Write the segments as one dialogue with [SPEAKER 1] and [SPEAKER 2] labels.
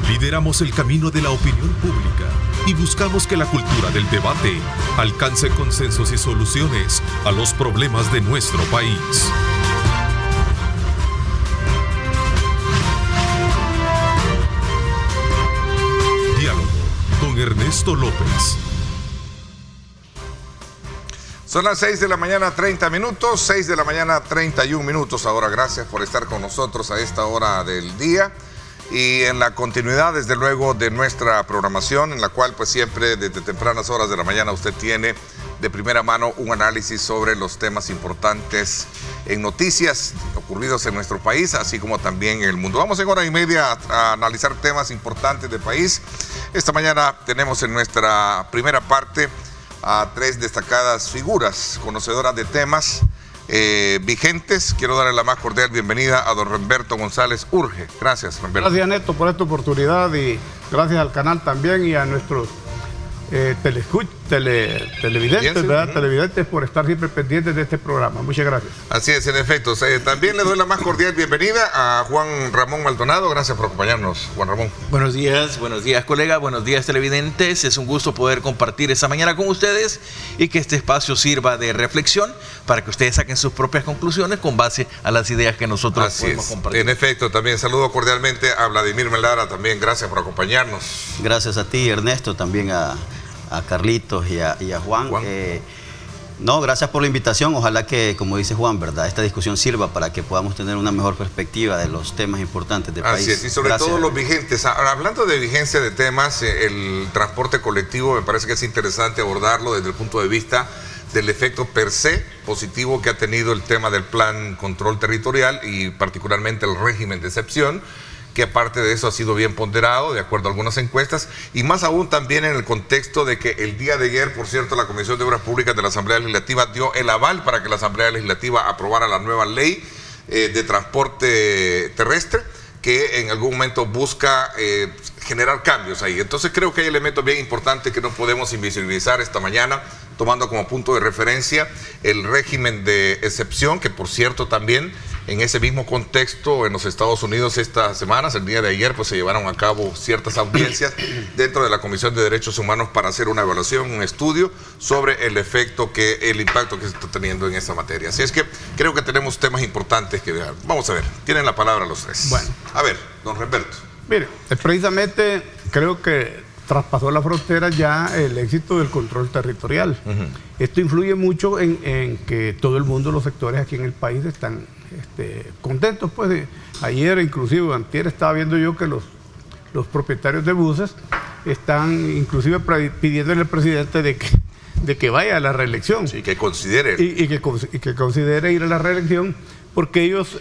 [SPEAKER 1] Lideramos el camino de la opinión pública y buscamos que la cultura del debate alcance consensos y soluciones a los problemas de nuestro país. Diálogo con Ernesto López.
[SPEAKER 2] Son las 6 de la mañana 30 minutos, 6 de la mañana 31 minutos ahora. Gracias por estar con nosotros a esta hora del día y en la continuidad, desde luego, de nuestra programación, en la cual pues siempre desde tempranas horas de la mañana usted tiene de primera mano un análisis sobre los temas importantes en noticias ocurridos en nuestro país, así como también en el mundo. Vamos en hora y media a analizar temas importantes del país. Esta mañana tenemos en nuestra primera parte a tres destacadas figuras conocedoras de temas vigentes. Quiero darle la más cordial bienvenida a don Remberto González Urge. Gracias, Remberto.
[SPEAKER 3] Gracias, Neto, por esta oportunidad y gracias al canal también y a nuestros televidentes, ¿verdad? Televidentes por estar siempre pendientes de este programa. Muchas gracias.
[SPEAKER 2] Así es, en efecto. También le doy la más cordial bienvenida a Juan Ramón Maldonado. Gracias por acompañarnos, Juan Ramón.
[SPEAKER 4] Buenos días, colega, buenos días, televidentes. Es un gusto poder compartir esta mañana con ustedes y que este espacio sirva de reflexión para que ustedes saquen sus propias conclusiones con base a las ideas que nosotros podemos compartir.
[SPEAKER 2] En efecto, también saludo cordialmente a Vladimir Melara. También gracias por acompañarnos.
[SPEAKER 5] Gracias a ti, Ernesto, también a Carlitos y a Juan. No, gracias por la invitación. Ojalá que, como dice Juan, ¿verdad?, esta discusión sirva para que podamos tener una mejor perspectiva de los temas importantes del país.
[SPEAKER 2] Así es, y sobre todo los vigentes. Ahora, hablando de vigencia de temas, el transporte colectivo me parece que es interesante abordarlo desde el punto de vista del efecto per se positivo que ha tenido el tema del plan control territorial y particularmente el régimen de excepción, que aparte de eso ha sido bien ponderado, de acuerdo a algunas encuestas, y más aún también en el contexto de que el día de ayer, por cierto, la Comisión de Obras Públicas de la Asamblea Legislativa dio el aval para que la Asamblea Legislativa aprobara la nueva ley de transporte terrestre, que en algún momento busca generar cambios ahí. Entonces creo que hay elementos bien importantes que no podemos invisibilizar esta mañana, tomando como punto de referencia el régimen de excepción, que por cierto también en ese mismo contexto en los Estados Unidos estas semanas, el día de ayer, pues se llevaron a cabo ciertas audiencias dentro de la Comisión de Derechos Humanos para hacer una evaluación, un estudio sobre el efecto el impacto que se está teniendo en esta materia. Así es que creo que tenemos temas importantes que ver. Vamos a ver, tienen la palabra los tres.
[SPEAKER 3] Bueno.
[SPEAKER 2] A ver, don Remberto.
[SPEAKER 3] Mire, precisamente creo que traspasó la frontera ya el éxito del control territorial. Esto influye mucho en que todo el mundo, los sectores aquí en el país están contentos. Pues ayer, inclusive antier, estaba viendo yo que los propietarios de buses están inclusive pidiéndole al presidente de que vaya a la reelección.
[SPEAKER 2] Sí, que considere.
[SPEAKER 3] Y que considere ir a la reelección, porque ellos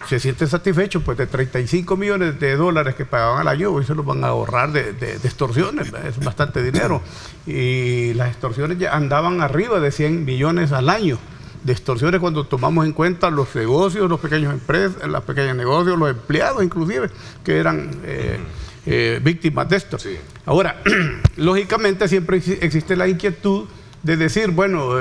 [SPEAKER 3] se sienten satisfechos pues de 35 millones de dólares que pagaban al año. Hoy se los van a ahorrar de extorsiones, ¿verdad? Es bastante dinero, y las extorsiones ya andaban arriba de 100 millones al año de extorsiones cuando tomamos en cuenta los negocios, los pequeños empresas, los pequeños negocios, los empleados inclusive, que eran víctimas de esto. Sí. Ahora, lógicamente siempre existe la inquietud de decir, bueno,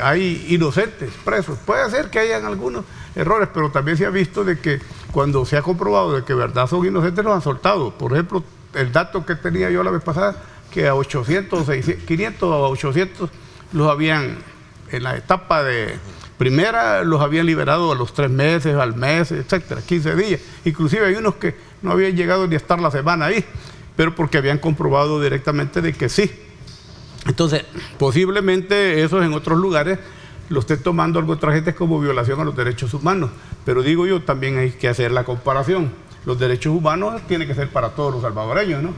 [SPEAKER 3] hay inocentes presos. Puede ser que hayan algunos errores, pero también se ha visto de que cuando se ha comprobado de que verdad son inocentes, los han soltado. Por ejemplo, el dato que tenía yo la vez pasada, que a 800, 500 a 800 los habían, en la etapa de primera, los habían liberado a los 3 meses, al mes, etcétera, 15 días. Inclusive hay unos que no habían llegado ni a estar la semana ahí, pero porque habían comprobado directamente de que sí. Entonces, posiblemente esos en otros lugares lo esté tomando algo otra gente como violación a los derechos humanos. Pero digo yo, también hay que hacer la comparación. Los derechos humanos tienen que ser para todos los salvadoreños, ¿no?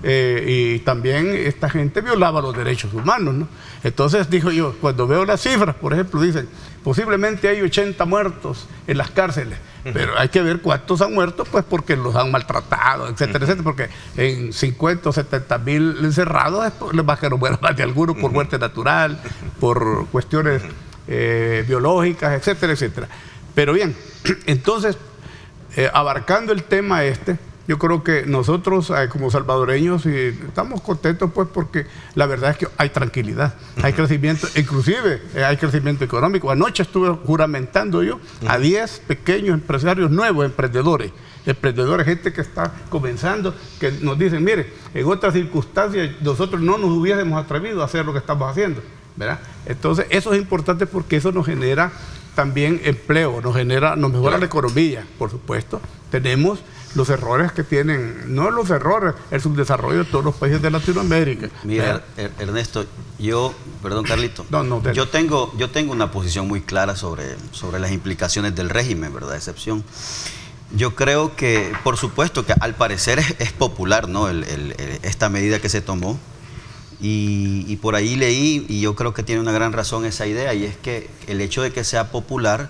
[SPEAKER 3] Y también esta gente violaba los derechos humanos, ¿no? Entonces, digo yo, cuando veo las cifras, por ejemplo, dicen, posiblemente hay 80 muertos en las cárceles, pero hay que ver cuántos han muerto, pues porque los han maltratado, etcétera, etcétera, porque en 50 o 70 mil encerrados les va a quedar más de algunos por muerte natural, por cuestiones biológicas, etcétera, etcétera. Pero bien, entonces, abarcando el tema Yo creo que nosotros como salvadoreños estamos contentos pues porque la verdad es que hay tranquilidad, hay crecimiento, inclusive hay crecimiento económico. Anoche estuve juramentando yo a 10 pequeños empresarios nuevos, emprendedores, gente que está comenzando, que nos dicen, mire, en otras circunstancias nosotros no nos hubiésemos atrevido a hacer lo que estamos haciendo, ¿verdad? Entonces eso es importante porque eso nos genera también empleo, nos mejora la economía, por supuesto. Tenemos los errores que tienen, no los errores, el subdesarrollo de todos los países de Latinoamérica.
[SPEAKER 5] Mira, Ernesto, perdón Carlito, yo tengo una posición muy clara sobre las implicaciones del régimen, ¿verdad? De excepción. Yo creo que, por supuesto, que al parecer es popular, ¿no? Esta medida que se tomó. Y por ahí leí, y yo creo que tiene una gran razón esa idea, y es que el hecho de que sea popular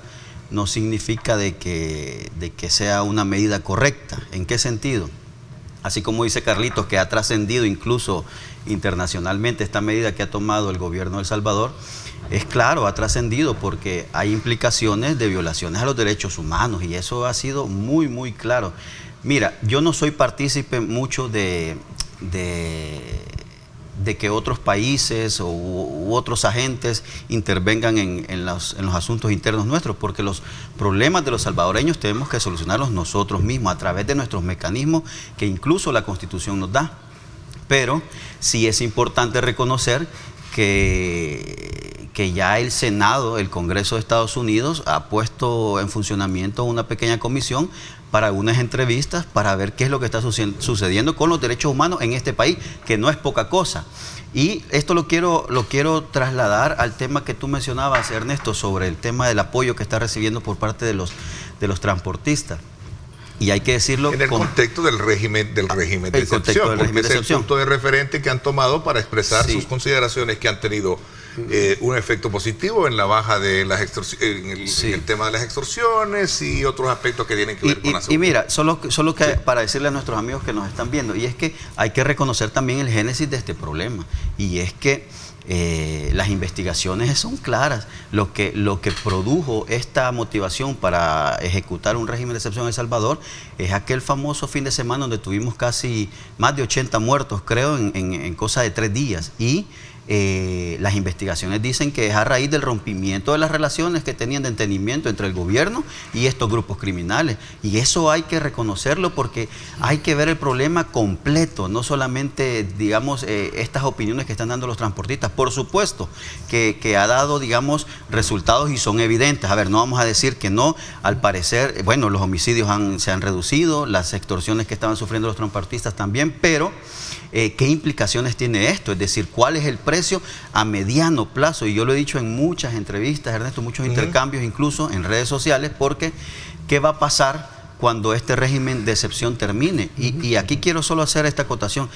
[SPEAKER 5] no significa de que sea una medida correcta. ¿En qué sentido? Así como dice Carlitos, que ha trascendido incluso internacionalmente esta medida que ha tomado el gobierno de El Salvador, es claro, ha trascendido porque hay implicaciones de violaciones a los derechos humanos, y eso ha sido muy, muy claro. Mira, yo no soy partícipe mucho de que otros países u otros agentes intervengan en los asuntos internos nuestros, porque los problemas de los salvadoreños tenemos que solucionarlos nosotros mismos a través de nuestros mecanismos que incluso la Constitución nos da. Pero sí es importante reconocer que ya el Senado, el Congreso de Estados Unidos, ha puesto en funcionamiento una pequeña comisión para unas entrevistas para ver qué es lo que está sucediendo con los derechos humanos en este país, que no es poca cosa. Y esto lo quiero trasladar al tema que tú mencionabas, Ernesto, sobre el tema del apoyo que está recibiendo por parte de los transportistas. Y hay que decirlo
[SPEAKER 2] en el contexto del régimen de excepción, porque es el punto de referente que han tomado para expresar sus consideraciones, que han tenido un efecto positivo en la baja de las extorsiones, en el tema de las extorsiones y otros aspectos que tienen que ver con la seguridad.
[SPEAKER 5] Y mira, solo que para decirle a nuestros amigos que nos están viendo, y es que hay que reconocer también el génesis de este problema, y es que las investigaciones son claras. Lo que produjo esta motivación para ejecutar un régimen de excepción en El Salvador es aquel famoso fin de semana donde tuvimos casi más de 80 muertos, creo, en cosa de 3 días. Y las investigaciones dicen que es a raíz del rompimiento de las relaciones que tenían de entendimiento entre el gobierno y estos grupos criminales, y eso hay que reconocerlo porque hay que ver el problema completo, no solamente, digamos, estas opiniones que están dando los transportistas. Por supuesto que ha dado, digamos, resultados y son evidentes. A ver, no vamos a decir que no. Al parecer, bueno, los homicidios se han reducido, las extorsiones que estaban sufriendo los transportistas también, pero ¿qué implicaciones tiene esto? Es decir, ¿cuál es el precio a mediano plazo? Y yo lo he dicho en muchas entrevistas, Ernesto, muchos intercambios, incluso en redes sociales, porque ¿qué va a pasar cuando este régimen de excepción termine? Y aquí quiero solo hacer esta acotación.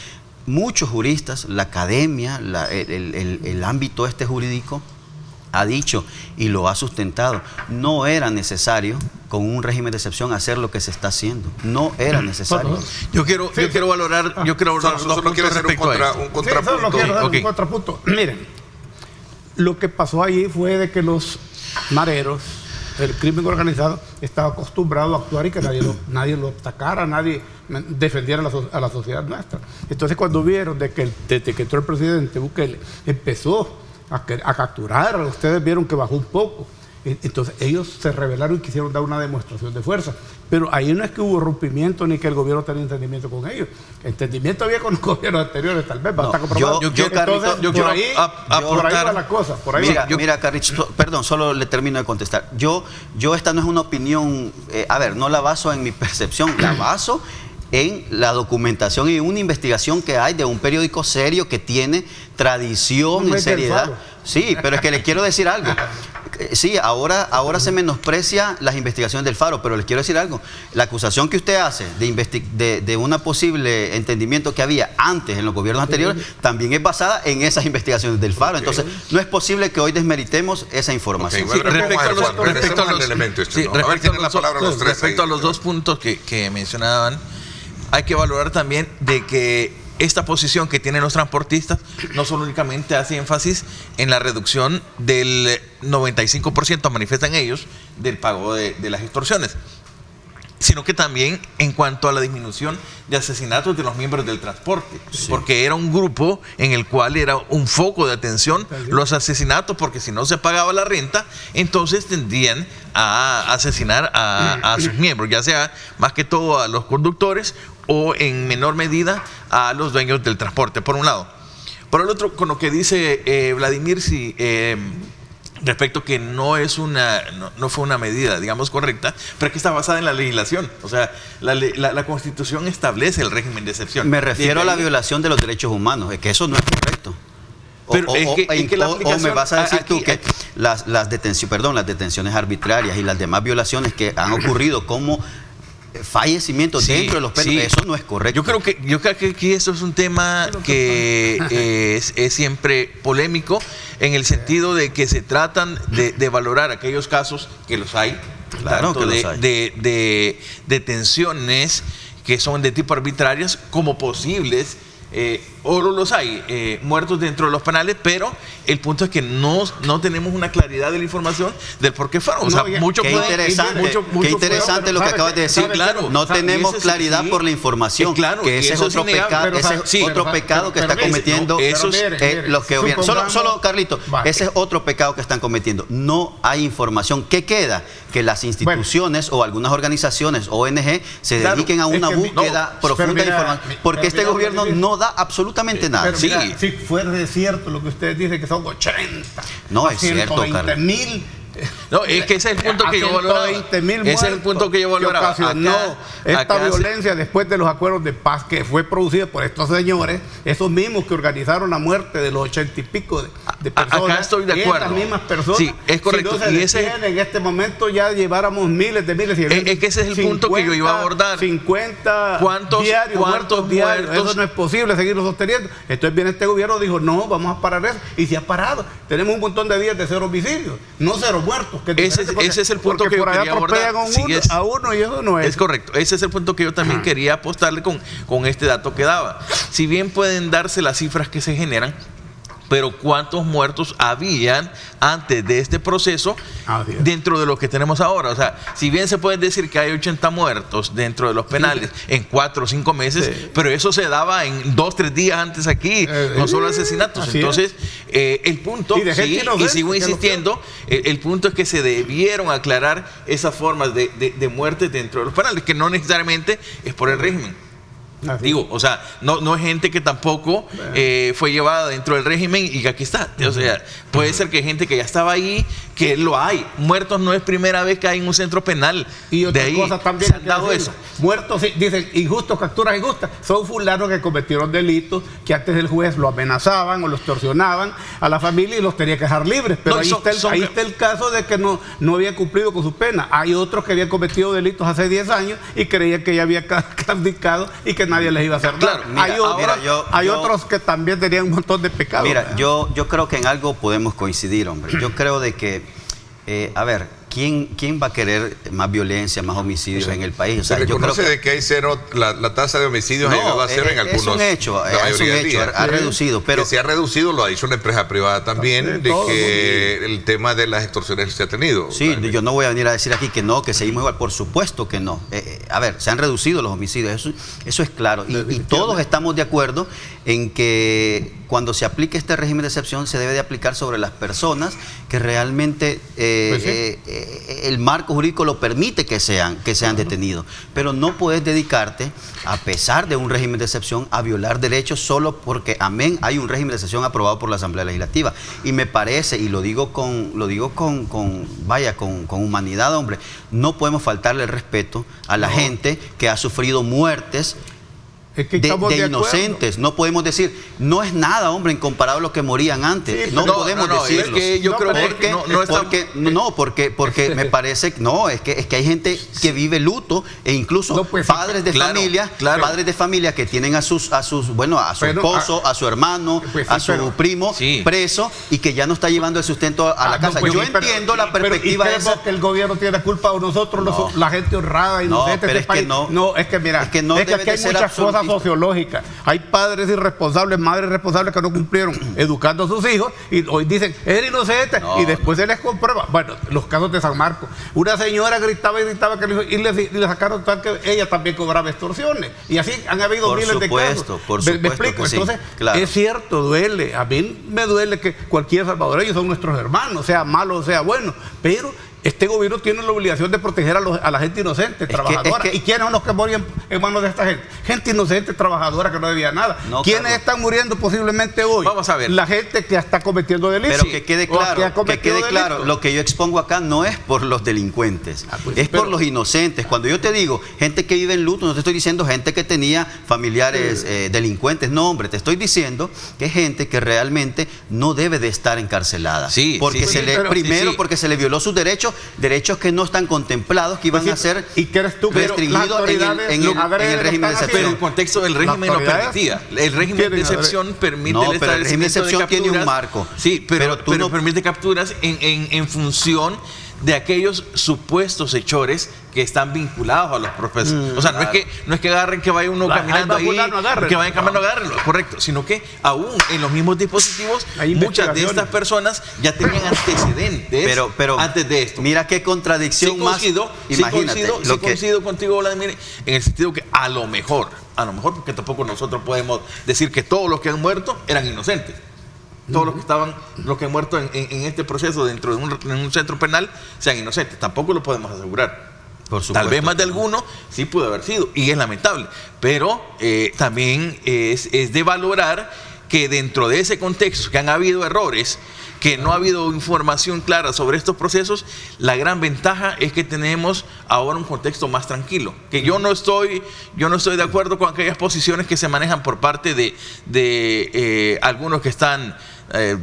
[SPEAKER 5] Muchos juristas, la academia, el ámbito jurídico, ha dicho y lo ha sustentado, no era necesario con un régimen de excepción hacer lo que se está haciendo. No era necesario.
[SPEAKER 4] Yo quiero valorar
[SPEAKER 2] solo quiero hacer un contrapunto.
[SPEAKER 3] Miren, lo que pasó allí fue de que los mareros, el crimen organizado, estaba acostumbrado a actuar y que nadie lo atacara, nadie defendiera a la sociedad nuestra. Entonces, cuando vieron desde que entró el presidente Bukele, empezó a capturar, ustedes vieron que bajó un poco. Entonces ellos se rebelaron y quisieron dar una demostración de fuerza. Pero ahí no es que hubo rompimiento ni que el gobierno tenía entendimiento con ellos. Entendimiento había con los gobiernos anteriores, tal vez, va a estar comprobado.
[SPEAKER 4] Yo quiero aportar
[SPEAKER 3] la cosa.
[SPEAKER 5] Mira, Carlitos, perdón, solo le termino de contestar. Yo esta no es una opinión, no la baso en mi percepción, la baso en la documentación y una investigación que hay de un periódico serio que tiene tradición en seriedad. Sí, pero es que les quiero decir algo. Sí, ahora se menosprecia las investigaciones del Faro, pero les quiero decir algo. La acusación que usted hace de una posible entendimiento que había antes en los gobiernos anteriores también es basada en esas investigaciones del Faro. Entonces, no es posible que hoy desmeritemos esa información.
[SPEAKER 4] Respecto a los dos puntos que mencionaban, hay que valorar también de que esta posición que tienen los transportistas no solo únicamente hace énfasis en la reducción del 95%, manifiestan ellos, del pago de las extorsiones. sino que también en cuanto a la disminución de asesinatos de los miembros del transporte, porque era un grupo en el cual era un foco de atención los asesinatos, porque si no se pagaba la renta, entonces tendían a asesinar a sus miembros, ya sea más que todo a los conductores o en menor medida a los dueños del transporte, por un lado. Por el otro, con lo que dice Vladimir, sí, respecto que no fue una medida, digamos, correcta, pero que está basada en la legislación. O sea, la Constitución establece el régimen de excepción.
[SPEAKER 5] Me refiero a la violación de los derechos humanos, es que eso no es correcto.
[SPEAKER 4] Pero
[SPEAKER 5] o me vas a decir tú que las detenciones arbitrarias y las demás violaciones que han ocurrido como fallecimientos dentro de los penos, eso no es correcto.
[SPEAKER 4] Yo creo que aquí eso es un tema que es siempre polémico, en el sentido de que se tratan de valorar aquellos casos que los hay,
[SPEAKER 5] claro,
[SPEAKER 4] tanto
[SPEAKER 5] que los hay,
[SPEAKER 4] de detenciones que son de tipo arbitrarias como posibles. O los hay muertos dentro de los penales, pero el punto es que no tenemos una claridad de la información del por qué fueron. O sea,
[SPEAKER 5] qué interesante lo que acabas de decir.
[SPEAKER 4] Claro,
[SPEAKER 5] no tenemos claridad por la información.
[SPEAKER 4] Claro,
[SPEAKER 5] que ese es otro pecado, otro pecado que está cometiendo los que gobiernan. Solo Carlito, ese es otro pecado que están cometiendo. No hay información. ¿Qué queda? Que las instituciones o algunas organizaciones, ONG, se dediquen a una búsqueda profunda de información. Porque este gobierno no da absolutamente nada.
[SPEAKER 3] Pero mira, si fuera cierto lo que ustedes dicen, que son 80,
[SPEAKER 5] no es cierto, Carlos.
[SPEAKER 3] 120,000.
[SPEAKER 4] No, es que ese es el punto que yo valoraba. Ese es el punto que yo valoraba.
[SPEAKER 3] Esta violencia después de los acuerdos de paz que fue producida por estos señores, esos mismos que organizaron la muerte de los 80 y pico de personas.
[SPEAKER 4] Acá estoy de acuerdo.
[SPEAKER 3] Esas mismas personas.
[SPEAKER 4] Sí, es correcto.
[SPEAKER 3] Si no se detiene, en este momento ya lleváramos miles de miles.
[SPEAKER 4] Es que ese es el punto que yo iba a abordar.
[SPEAKER 3] 50
[SPEAKER 4] ¿Cuántos
[SPEAKER 3] muertos diarios? Eso no es posible seguirlo sosteniendo. Entonces viene este gobierno, dijo, no, vamos a parar eso. Y se ha parado. Tenemos un montón de días de 0 homicidios, no 0 muertos.
[SPEAKER 4] Ese es el punto que yo quería abordar.
[SPEAKER 3] A uno y eso no es.
[SPEAKER 4] Es correcto. Ese es el punto que yo también quería apostarle con este dato que daba. Si bien pueden darse las cifras que se generan, pero ¿cuántos muertos habían antes de este proceso dentro de lo que tenemos ahora? O sea, si bien se puede decir que hay 80 muertos dentro de los penales en 4 o 5 meses, pero eso se daba en 2 o 3 días antes aquí, no solo asesinatos. Entonces, el punto, y sigo insistiendo, el punto es que se debieron aclarar esas formas de muerte dentro de los penales, que no necesariamente es por el régimen. Digo, o sea, no es gente que tampoco fue llevada dentro del régimen y que aquí está. O sea, puede ser que hay gente que ya estaba ahí, que lo hay. Muertos no es primera vez que hay en un centro penal.
[SPEAKER 3] Y otras cosas también.
[SPEAKER 4] Se han dado eso.
[SPEAKER 3] Muertos, dicen, injustos, capturas injustas. Son fulanos que cometieron delitos, que antes el juez lo amenazaban o los extorsionaban a la familia y los tenía que dejar libres. Pero ahí está el caso de que no habían cumplido con su pena. Hay otros que habían cometido delitos hace 10 años y creían que ya había claudicado y que nadie les iba a hacer nada. Hay otros que también tenían un montón de pecados.
[SPEAKER 5] Mira, yo creo que en algo podemos coincidir, hombre. Yo creo de que, ¿quién va a querer más violencia, más homicidios en el país? O sea,
[SPEAKER 2] se reconoce
[SPEAKER 5] yo creo
[SPEAKER 2] de que hay cero, la tasa de homicidios ha llegado a cero en algunos.
[SPEAKER 5] Es un hecho, ha reducido. Pero
[SPEAKER 2] que se ha reducido, lo ha dicho una empresa privada también, de que el tema de las extorsiones se ha tenido.
[SPEAKER 5] Sí, yo no voy a venir a decir aquí que no, que seguimos igual, por supuesto que no. Se han reducido los homicidios, eso es claro. Y todos estamos de acuerdo en que cuando se aplique este régimen de excepción se debe de aplicar sobre las personas que realmente el marco jurídico lo permite que sean detenidos. Pero no puedes dedicarte, a pesar de un régimen de excepción, a violar derechos solo porque, hay un régimen de excepción aprobado por la Asamblea Legislativa. Y me parece, y lo digo con humanidad, hombre, no podemos faltarle el respeto a la gente que ha sufrido muertes de inocentes. No podemos decir, no es nada, hombre, en comparado a lo que morían antes. No podemos decirlo.
[SPEAKER 4] Es que yo creo
[SPEAKER 5] porque me parece, es que hay gente que vive luto e incluso padres de familia que tienen a su esposo, a su hermano, a su primo preso y que ya no está llevando el sustento a la casa. Yo entiendo la perspectiva esa.
[SPEAKER 3] Que el gobierno tiene culpa o nosotros, la gente honrada, inocente de este país. No, es que mira, es que hay muchas cosas sociológica. Hay padres irresponsables, madres responsables que no cumplieron educando a sus hijos y hoy dicen, era inocente, y después se les comprueba. Bueno, los casos de San Marcos. Una señora gritaba y gritaba que y le sacaron tal que ella también cobraba extorsiones. Y así han habido miles de casos.
[SPEAKER 5] Por supuesto,
[SPEAKER 3] ¿Me explico?
[SPEAKER 5] que sí,
[SPEAKER 3] entonces,
[SPEAKER 5] claro.
[SPEAKER 3] Es cierto, duele. A mí me duele que cualquier salvadoreño son nuestros hermanos, sea malo o sea bueno, pero este gobierno tiene la obligación de proteger a la gente inocente, trabajadora. ¿Y quiénes son los que morían en manos de esta gente? Gente inocente, trabajadora, que no debía nada. No, ¿quiénes Carlos están muriendo posiblemente hoy?
[SPEAKER 4] Vamos a ver.
[SPEAKER 3] La gente que está cometiendo delitos.
[SPEAKER 5] Pero que quede claro, lo que yo expongo acá no es por los delincuentes, es por los inocentes. Cuando yo te digo gente que vive en luto, no te estoy diciendo gente que tenía familiares delincuentes. No, hombre, te estoy diciendo que es gente que realmente no debe de estar encarcelada. Porque porque se le violó sus derechos que no están contemplados, que iban a ser restringidos en el régimen de excepción.
[SPEAKER 4] Pero el contexto del régimen lo permitía. El régimen de excepción permite el establecimiento de capturas.
[SPEAKER 5] Tiene un marco.
[SPEAKER 4] Sí, pero permite capturas en función de aquellos supuestos hechores que están vinculados a los profesores. O sea, no es que agarren, que vaya uno caminando ahí, que vayan caminando a agarrarlo, correcto, sino que aún en los mismos dispositivos muchas de estas personas ya tenían antecedentes antes de esto.
[SPEAKER 5] Mira qué contradicción más. Imagínate.
[SPEAKER 4] Coincido contigo, Vladimir, en el sentido que a lo mejor, porque tampoco nosotros podemos decir que todos los que han muerto eran inocentes. Todos los que han muerto en este proceso dentro de un centro penal sean inocentes. Tampoco lo podemos asegurar.
[SPEAKER 5] Por supuesto.
[SPEAKER 4] Tal vez más de alguno sí pudo haber sido, y es lamentable. Pero también es de valorar que dentro de ese contexto, que han habido errores, que no ha habido información clara sobre estos procesos, la gran ventaja es que tenemos ahora un contexto más tranquilo. Que yo no estoy de acuerdo con aquellas posiciones que se manejan por parte de algunos que están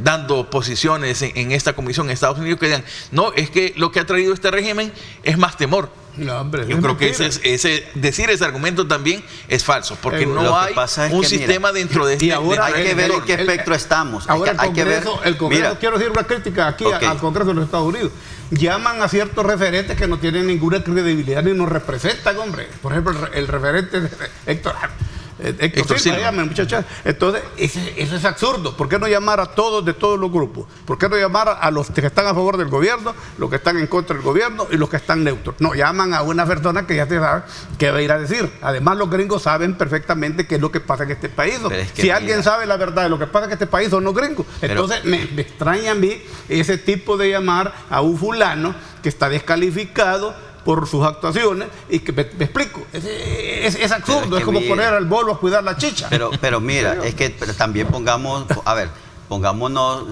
[SPEAKER 4] dando posiciones en esta comisión en Estados Unidos, que digan, no, es que lo que ha traído este régimen es más temor.
[SPEAKER 3] No, hombre,
[SPEAKER 4] yo creo que decir ese argumento también es falso, porque no hay un sistema dentro de este.
[SPEAKER 5] Y ahora hay que ver en qué espectro estamos.
[SPEAKER 3] Ahora el Congreso, quiero decir una crítica aquí al Congreso de los Estados Unidos. Llaman a ciertos referentes que no tienen ninguna credibilidad ni nos representan, hombre. Por ejemplo, el referente Héctor Silva, muchachos. Entonces, eso es absurdo. ¿Por qué no llamar a todos de todos los grupos? ¿Por qué no llamar a los que están a favor del gobierno, los que están en contra del gobierno y los que están neutros? No, llaman a una persona que ya se sabe qué va a ir a decir. Además, los gringos saben perfectamente qué es lo que pasa en este país. Si alguien sabe la verdad de lo que pasa en este país, son los gringos. Entonces, me extraña a mí ese tipo de llamar a un fulano que está descalificado por sus actuaciones, y que me explico, es absurdo, es como poner al bolo a cuidar la chicha.
[SPEAKER 5] Pero mira, es que también pongámonos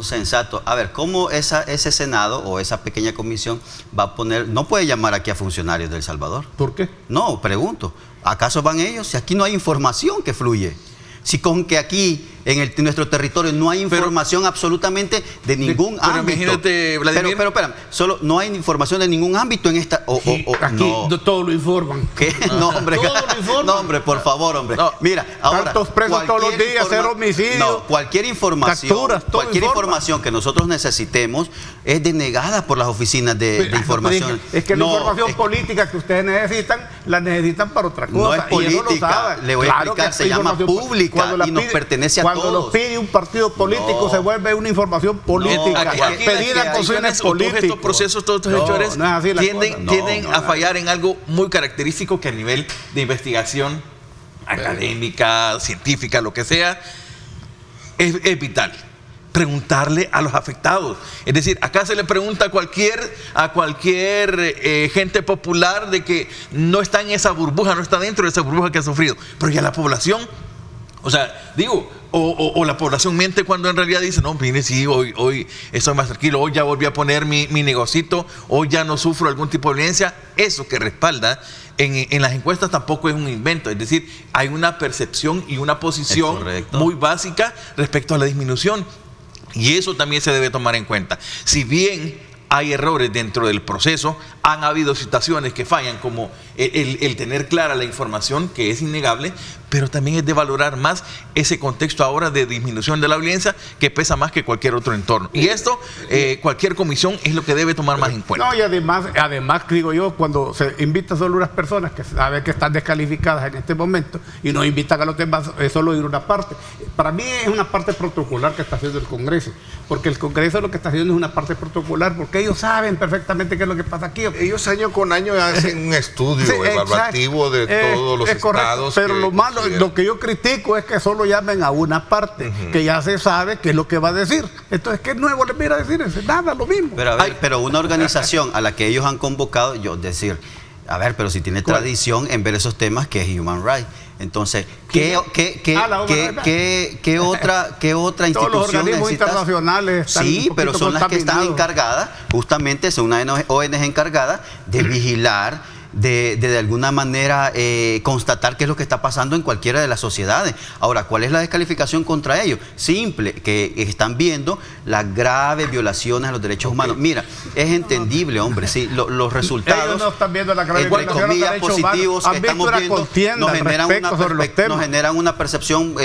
[SPEAKER 5] sensatos. A ver, ¿cómo ese Senado o esa pequeña comisión va a poner, no puede llamar aquí a funcionarios de El Salvador?
[SPEAKER 3] ¿Por qué?
[SPEAKER 5] No, pregunto, ¿acaso van ellos? Si aquí no hay información que fluye. Si con que aquí en nuestro territorio no hay información absolutamente de ningún ámbito.
[SPEAKER 4] Imagínate, Vladimir.
[SPEAKER 5] Pero espérame, solo no hay información de ningún ámbito en esta.
[SPEAKER 3] Aquí todo lo informan.
[SPEAKER 5] ¿Qué? No, hombre.
[SPEAKER 3] Todo lo informan.
[SPEAKER 5] No, hombre, por favor, hombre. No. Mira, ahora.
[SPEAKER 3] Tantos presos todos los días, cero homicidios.
[SPEAKER 5] No, cualquier información.
[SPEAKER 3] Capturas,
[SPEAKER 5] cualquier información que nosotros necesitemos es denegada por las oficinas de información.
[SPEAKER 3] Es que la información política que ustedes necesitan, la necesitan para otra cosa.
[SPEAKER 5] No es política. Le voy a explicar, se llama pública y nos pertenece a
[SPEAKER 3] cuando lo pide un partido político se vuelve una información política, pedida con fines políticos.
[SPEAKER 4] Estos procesos, todos estos hechores tienden a fallar en algo muy característico que a nivel de investigación académica, científica, lo que sea, es vital. Preguntarle a los afectados. Es decir, acá se le pregunta a cualquier gente popular de que no está en esa burbuja, no está dentro de esa burbuja que ha sufrido. Pero ya la población, o sea, digo, o la población miente cuando en realidad dice, no, mire, sí, hoy estoy más tranquilo, hoy ya volví a poner mi negocito, hoy ya no sufro algún tipo de violencia. Eso que respalda en las encuestas tampoco es un invento. Es decir, hay una percepción y una posición muy básica respecto a la disminución. Y eso también se debe tomar en cuenta. Si bien hay errores dentro del proceso, Han habido situaciones que fallan, como el tener clara la información, que es innegable, pero también es de valorar más ese contexto ahora de disminución de la violencia, que pesa más que cualquier otro entorno. Y esto, cualquier comisión es lo que debe tomar más en cuenta.
[SPEAKER 3] No, y además digo yo, cuando se invita solo unas personas que saben que están descalificadas en este momento y no invitan a los demás, es solo ir una parte. Para mí es una parte protocolar que está haciendo el Congreso, porque el Congreso lo que está haciendo es una parte protocolar, porque ellos saben perfectamente qué es lo que pasa aquí.
[SPEAKER 2] Ellos año con año hacen un estudio evaluativo de todos los estados.
[SPEAKER 3] Pero lo malo, lo que yo critico es que solo llamen a una parte, que ya se sabe qué es lo que va a decir. Entonces, ¿qué nuevo les viene a decir? Nada, lo mismo.
[SPEAKER 5] Pero, a ver, pero una organización a la que ellos han convocado, yo decir, a ver, pero si tiene tradición en ver esos temas, que es Human Rights. Entonces, ¿qué otra institución?
[SPEAKER 3] Todos los organismos internacionales están
[SPEAKER 5] sí, pero son las que están encargadas, justamente son una ONG encargada de vigilar, de alguna manera constatar qué es lo que está pasando en cualquiera de las sociedades. Ahora, ¿cuál es la descalificación contra ellos? Simple, que están viendo las graves violaciones a los derechos humanos. Mira, es entendible, hombre, sí, los resultados,
[SPEAKER 3] ellos no están viendo la grave violación
[SPEAKER 5] a los derechos positivos que estamos viendo, nos generan una percepción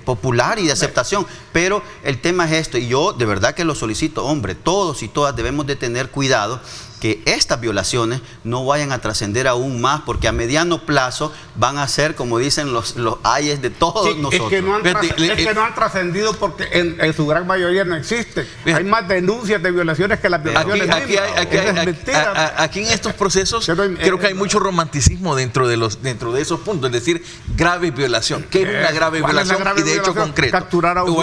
[SPEAKER 5] popular y de aceptación. Pero el tema es esto, y yo de verdad que lo solicito, hombre, todos y todas debemos de tener cuidado que estas violaciones no vayan a trascender aún más, porque a mediano plazo van a ser, como dicen los ayes de todos nosotros.
[SPEAKER 3] Es que no han trascendido porque en su gran mayoría no existen. Hay más denuncias de violaciones que las violaciones mismas.
[SPEAKER 4] Aquí en estos procesos creo que hay mucho romanticismo dentro de esos puntos, es decir, grave violación. ¿Qué es una grave violación? Y de hecho concreto.
[SPEAKER 3] Capturar a un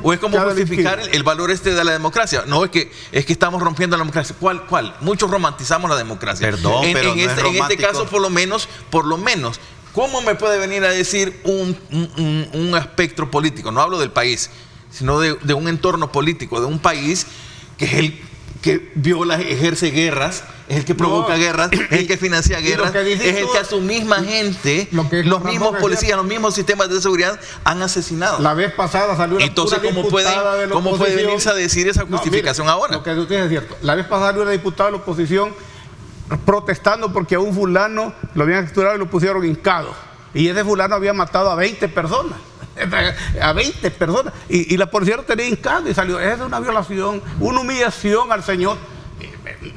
[SPEAKER 4] o es como justificar el valor de la democracia. No, es que estamos rompiendo la democracia. ¿Cuál? Muchos romantizamos la democracia.
[SPEAKER 5] Perdón, pero
[SPEAKER 4] en este caso, por lo menos, ¿cómo me puede venir a decir un espectro político? No hablo del país, sino de un entorno político, de un país que es el que viola, ejerce guerras, es el que provoca guerras, es el que financia guerras, es el que a su misma gente, los mismos policías, los mismos sistemas de seguridad han asesinado.
[SPEAKER 3] La vez pasada salió una
[SPEAKER 4] Entonces, ¿cómo puede venirse a decir esa justificación ahora?
[SPEAKER 3] Lo que usted dice es cierto. La vez pasada salió una diputada de la oposición protestando porque a un fulano lo habían capturado y lo pusieron hincado. Y ese fulano había matado a 20 personas. A 20 personas. Y la policía lo tenía hincado y salió. Es una violación, una humillación al Señor.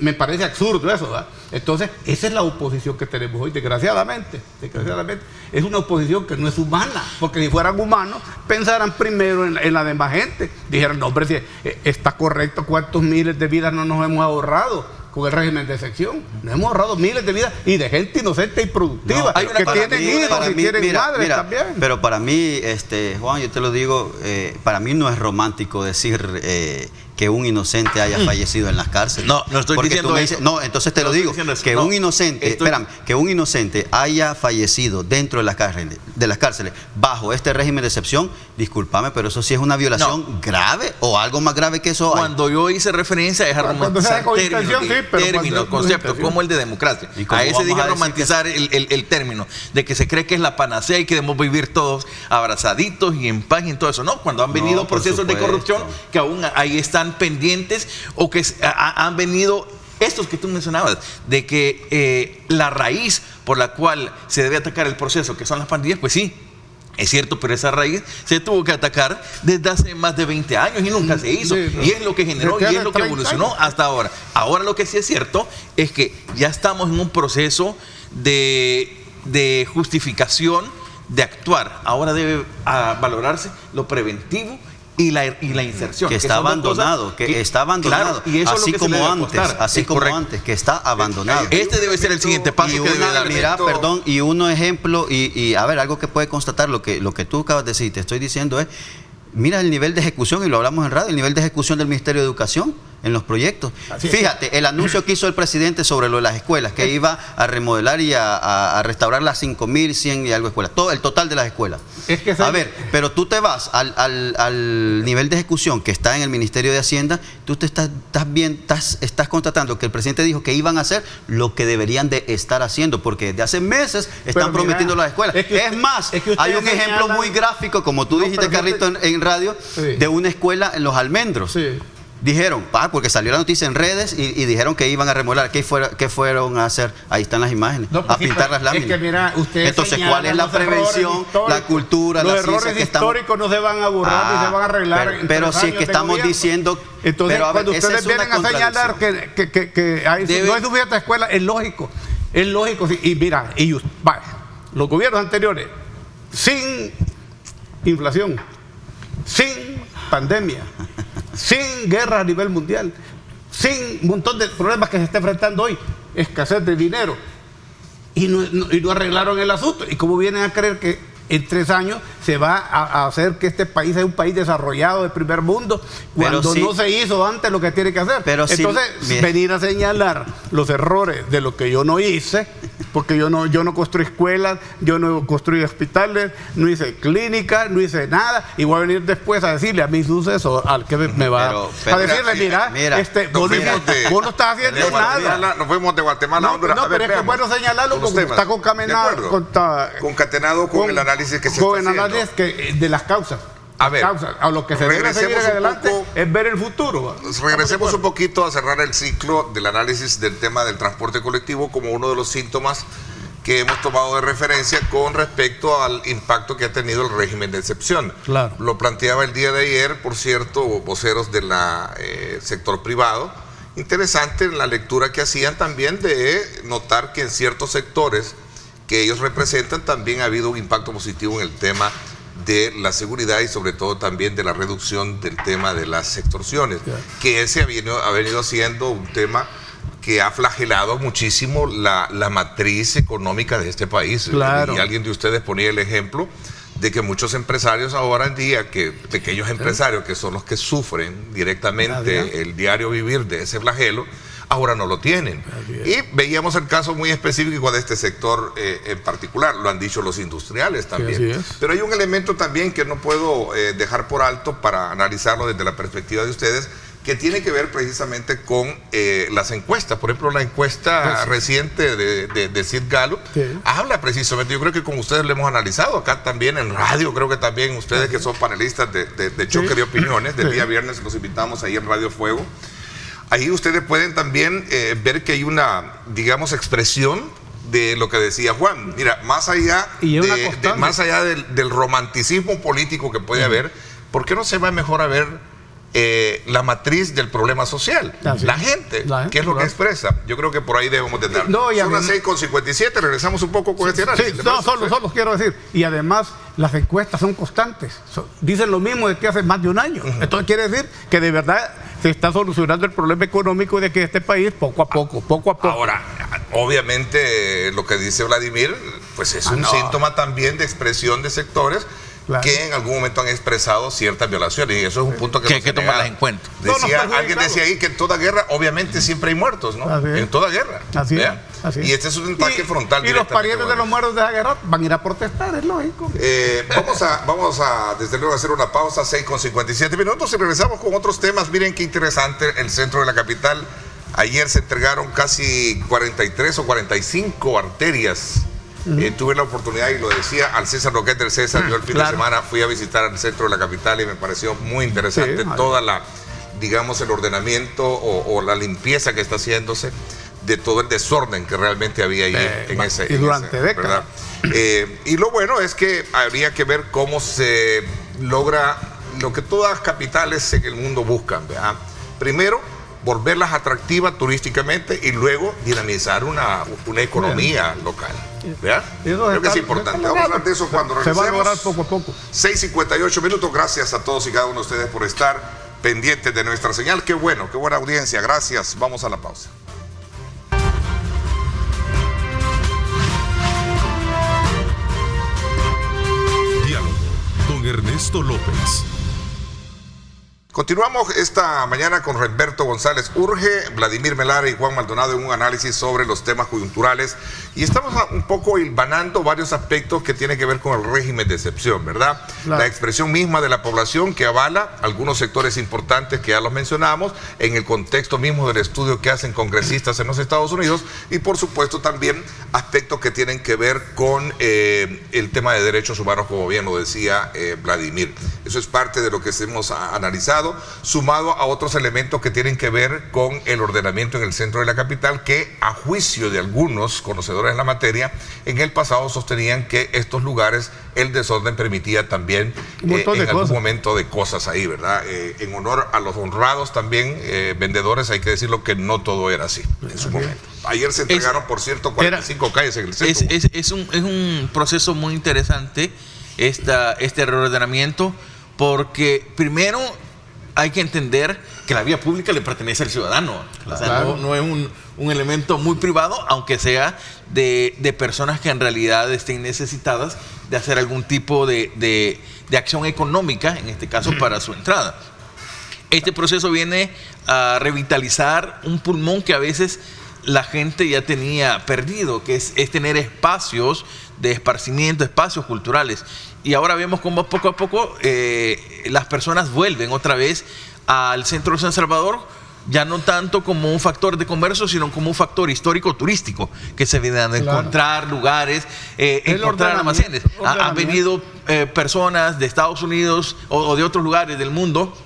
[SPEAKER 3] Me parece absurdo eso, ¿verdad? Entonces, esa es la oposición que tenemos hoy, desgraciadamente. Es una oposición que no es humana, porque si fueran humanos, pensaran primero en la demás gente. Dijeran, no, hombre, si está correcto, ¿cuántos miles de vidas no nos hemos ahorrado con el régimen de excepción? Nos hemos ahorrado miles de vidas y de gente inocente y productiva, que tienen hijos y tienen madres también.
[SPEAKER 5] Pero para mí, Juan, yo te lo digo, para mí no es romántico decir que un inocente haya fallecido en las cárceles.
[SPEAKER 4] No estoy diciendo eso.
[SPEAKER 5] No, entonces te lo digo, que un inocente, que un inocente haya fallecido dentro de las cárceles bajo este régimen de excepción, discúlpame, pero eso sí es una violación grave o algo más grave que eso.
[SPEAKER 4] Cuando yo hice referencia es a romantizar términos, conceptos como el de democracia. A ese dije romantizar el término de que se cree que es la panacea y que debemos vivir todos abrazaditos y en paz y en todo eso. No, cuando han venido procesos de corrupción que aún ahí están pendientes, o que han venido estos que tú mencionabas, de que la raíz por la cual se debe atacar el proceso, que son las pandillas, pues sí, es cierto, pero esa raíz se tuvo que atacar desde hace más de 20 años y nunca se hizo. Y es lo que generó y es lo que evolucionó hasta ahora. Ahora lo que sí es cierto es que ya estamos en un proceso de justificación de actuar. Ahora debe valorarse lo preventivo y la inserción.
[SPEAKER 5] Que está abandonado,
[SPEAKER 4] Claro, y eso
[SPEAKER 5] así
[SPEAKER 4] es lo que
[SPEAKER 5] como antes, que está abandonado.
[SPEAKER 4] Este debe ser el siguiente paso que debe dar.
[SPEAKER 5] Mira, perdón, y un ejemplo, y a ver, algo que puede constatar lo que tú acabas de decir, te estoy diciendo es, mira el nivel de ejecución, y lo hablamos en radio, el nivel de ejecución del Ministerio de Educación en los proyectos. Fíjate, el anuncio que hizo el presidente sobre lo de las escuelas, que iba a remodelar y a restaurar las 5.100 y algo escuelas, todo el total de las escuelas. A ver, pero tú te vas al nivel de ejecución que está en el Ministerio de Hacienda, tú te estás constatando que el presidente dijo que iban a hacer lo que deberían de estar haciendo, porque desde hace meses están prometiendo las escuelas. Es más, hay un ejemplo muy gráfico, como tú dijiste, Carlito, en radio, de una escuela en Los Almendros. Dijeron, porque salió la noticia en redes y dijeron que iban a remodelar. ¿Qué fueron a hacer? Ahí están las imágenes,
[SPEAKER 3] No, pues
[SPEAKER 5] a pintar las láminas.
[SPEAKER 3] Es que mira, ustedes
[SPEAKER 5] entonces, ¿cuál es la prevención, la cultura, la ciencia?
[SPEAKER 3] Los errores históricos no se van a borrar ni se van a arreglar.
[SPEAKER 5] Pero si es que estamos diciendo...
[SPEAKER 3] Entonces,
[SPEAKER 5] pero,
[SPEAKER 3] cuando ustedes vienen a señalar que no hay suficiente escuela, es lógico. Es lógico. Y mira, los gobiernos anteriores, sin inflación, sin pandemia, sin guerra a nivel mundial, sin un montón de problemas que se está enfrentando hoy, escasez de dinero, y no arreglaron el asunto. ¿Y cómo vienen a creer que en 3 años se va a hacer que este país sea un país desarrollado de primer mundo, cuando no se hizo antes lo que tiene que hacer? Entonces, venir a señalar los errores de lo que yo no hice, porque yo no construí escuelas, yo no construí hospitales, no hice clínicas, no hice nada, y voy a venir después a decirle a mi sucesor, al que me va a decirle, mira, vos no estás haciendo nada.
[SPEAKER 2] Nos fuimos de Guatemala a Honduras.
[SPEAKER 3] No, pero es que es bueno señalarlo porque está
[SPEAKER 2] concatenado con el análisis que se está haciendo.
[SPEAKER 3] De las causas.
[SPEAKER 2] A ver,
[SPEAKER 3] a lo que se debe seguir adelante es ver el futuro.
[SPEAKER 2] Regresemos un poquito a cerrar el ciclo del análisis del tema del transporte colectivo como uno de los síntomas que hemos tomado de referencia con respecto al impacto que ha tenido el régimen de excepción.
[SPEAKER 3] Claro.
[SPEAKER 2] Lo planteaba el día de ayer, por cierto, voceros del sector privado. Interesante la lectura que hacían también de notar que en ciertos sectores que ellos representan también ha habido un impacto positivo en el tema de la seguridad y sobre todo también de la reducción del tema de las extorsiones, que ese ha venido siendo un tema que ha flagelado muchísimo la matriz económica de este país.
[SPEAKER 3] Claro.
[SPEAKER 2] Y alguien de ustedes ponía el ejemplo de que muchos empresarios ahora en día, pequeños empresarios que son los que sufren directamente el diario vivir de ese flagelo, ahora no lo tienen. Y veíamos el caso muy específico de este sector en particular, lo han dicho los industriales también. Pero hay un elemento también que no puedo dejar por alto para analizarlo desde la perspectiva de ustedes, que tiene que ver precisamente con las encuestas. Por ejemplo, la encuesta reciente de Sid Gallup habla precisamente, yo creo que como ustedes lo hemos analizado acá también en radio, creo que también ustedes que son panelistas de choque de opiniones, del día viernes los invitamos ahí en Radio Fuego. Ahí ustedes pueden también ver que hay una, digamos, expresión de lo que decía Juan. Mira, más allá, del romanticismo político que puede haber, ¿por qué no se va mejor a ver la matriz del problema social? La gente, ¿qué es lo que expresa? Yo creo que por ahí debemos de dar. Son las 6:57, regresamos un poco con este análisis.
[SPEAKER 3] Solo quiero decir, y además las encuestas son constantes, dicen lo mismo de que hace más de un año. Entonces quiere decir que de verdad se está solucionando el problema económico de que este país poco a poco.
[SPEAKER 2] Ahora, obviamente lo que dice Vladimir, pues es un síntoma también de expresión de sectores que en algún momento han expresado ciertas violaciones, y eso es un punto que
[SPEAKER 4] hay que tomarlas en cuenta.
[SPEAKER 2] Alguien decía ahí que en toda guerra obviamente siempre hay muertos, ¿no? En toda guerra. Y este es un ataque frontal.
[SPEAKER 3] Y los parientes de los muertos de esa guerra van a ir a protestar, es lógico.
[SPEAKER 2] Vamos a desde luego hacer una pausa, 6:57 minutos, y regresamos con otros temas. Miren qué interesante el centro de la capital. Ayer se entregaron casi 43 o 45 arterias. Tuve la oportunidad, y lo decía al César Roquet del César, yo el fin de semana fui a visitar el centro de la capital y me pareció muy interesante toda la, digamos, el ordenamiento o la limpieza que está haciéndose de todo el desorden que realmente había ahí
[SPEAKER 3] durante décadas.
[SPEAKER 2] Y lo bueno es que habría que ver cómo se logra lo que todas las capitales en el mundo buscan, ¿verdad? Primero, volverlas atractivas turísticamente y luego dinamizar una economía local. ¿Verdad? Creo que es importante. Vamos a hablar de eso cuando regresemos.
[SPEAKER 3] Se va a lograr poco a poco.
[SPEAKER 2] 6:58 minutos. Gracias a todos y cada uno de ustedes por estar pendientes de nuestra señal. Qué bueno, qué buena audiencia. Gracias. Vamos a la pausa.
[SPEAKER 1] Diálogo con Ernesto López.
[SPEAKER 2] Continuamos esta mañana con Roberto González Urge, Vladimir Melara y Juan Maldonado en un análisis sobre los temas coyunturales, y estamos un poco hilvanando varios aspectos que tienen que ver con el régimen de excepción, ¿verdad? La expresión misma de la población que avala algunos sectores importantes que ya los mencionamos, en el contexto mismo del estudio que hacen congresistas en los Estados Unidos, y por supuesto también aspectos que tienen que ver con el tema de derechos humanos, como bien lo decía Vladimir. Eso es parte de lo que hemos analizado. lado, sumado a otros elementos que tienen que ver con el ordenamiento en el centro de la capital, que a juicio de algunos conocedores de la materia, en el pasado sostenían que estos lugares, el desorden permitía también en algún momento de cosas ahí, ¿verdad? En honor a los honrados también, vendedores, hay que decirlo que no todo era así en su momento. Ayer se entregaron, por cierto, 45 calles en el centro.
[SPEAKER 4] Es un proceso muy interesante este reordenamiento, porque primero hay que entender que la vía pública le pertenece al ciudadano. O sea, no es un elemento muy privado, aunque sea de personas que en realidad estén necesitadas de hacer algún tipo de acción económica, en este caso para su entrada. Este proceso viene a revitalizar un pulmón que a veces la gente ya tenía perdido, que es tener espacios de esparcimiento, espacios culturales. Y ahora vemos cómo poco a poco las personas vuelven otra vez al centro de San Salvador, ya no tanto como un factor de comercio, sino como un factor histórico turístico, que se viene a encontrar lugares, encontrar almacenes. Han venido personas de Estados Unidos o de otros lugares del mundo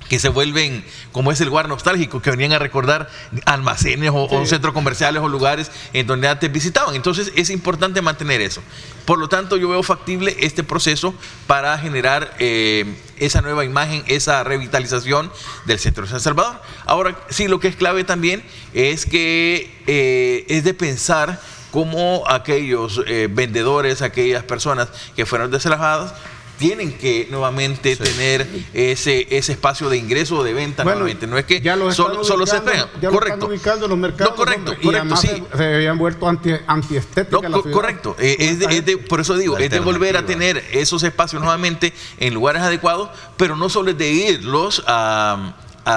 [SPEAKER 4] que se vuelven, como es el lugar nostálgico, que venían a recordar almacenes o centros comerciales o lugares en donde antes visitaban. Entonces es importante mantener eso. Por lo tanto, yo veo factible este proceso para generar esa nueva imagen, esa revitalización del centro de San Salvador. Ahora, sí, lo que es clave también es que es de pensar cómo aquellos vendedores, aquellas personas que fueron desalojadas, tienen que nuevamente tener ese espacio de ingreso o de venta nuevamente. No es que solo se entregan.
[SPEAKER 3] Correcto. Están ubicando los mercados.
[SPEAKER 4] No, correcto, sí.
[SPEAKER 3] Se habían vuelto antiestéticas.
[SPEAKER 4] No, correcto. Por eso digo, es de volver a tener esos espacios nuevamente en lugares adecuados, pero no solo es de irlos a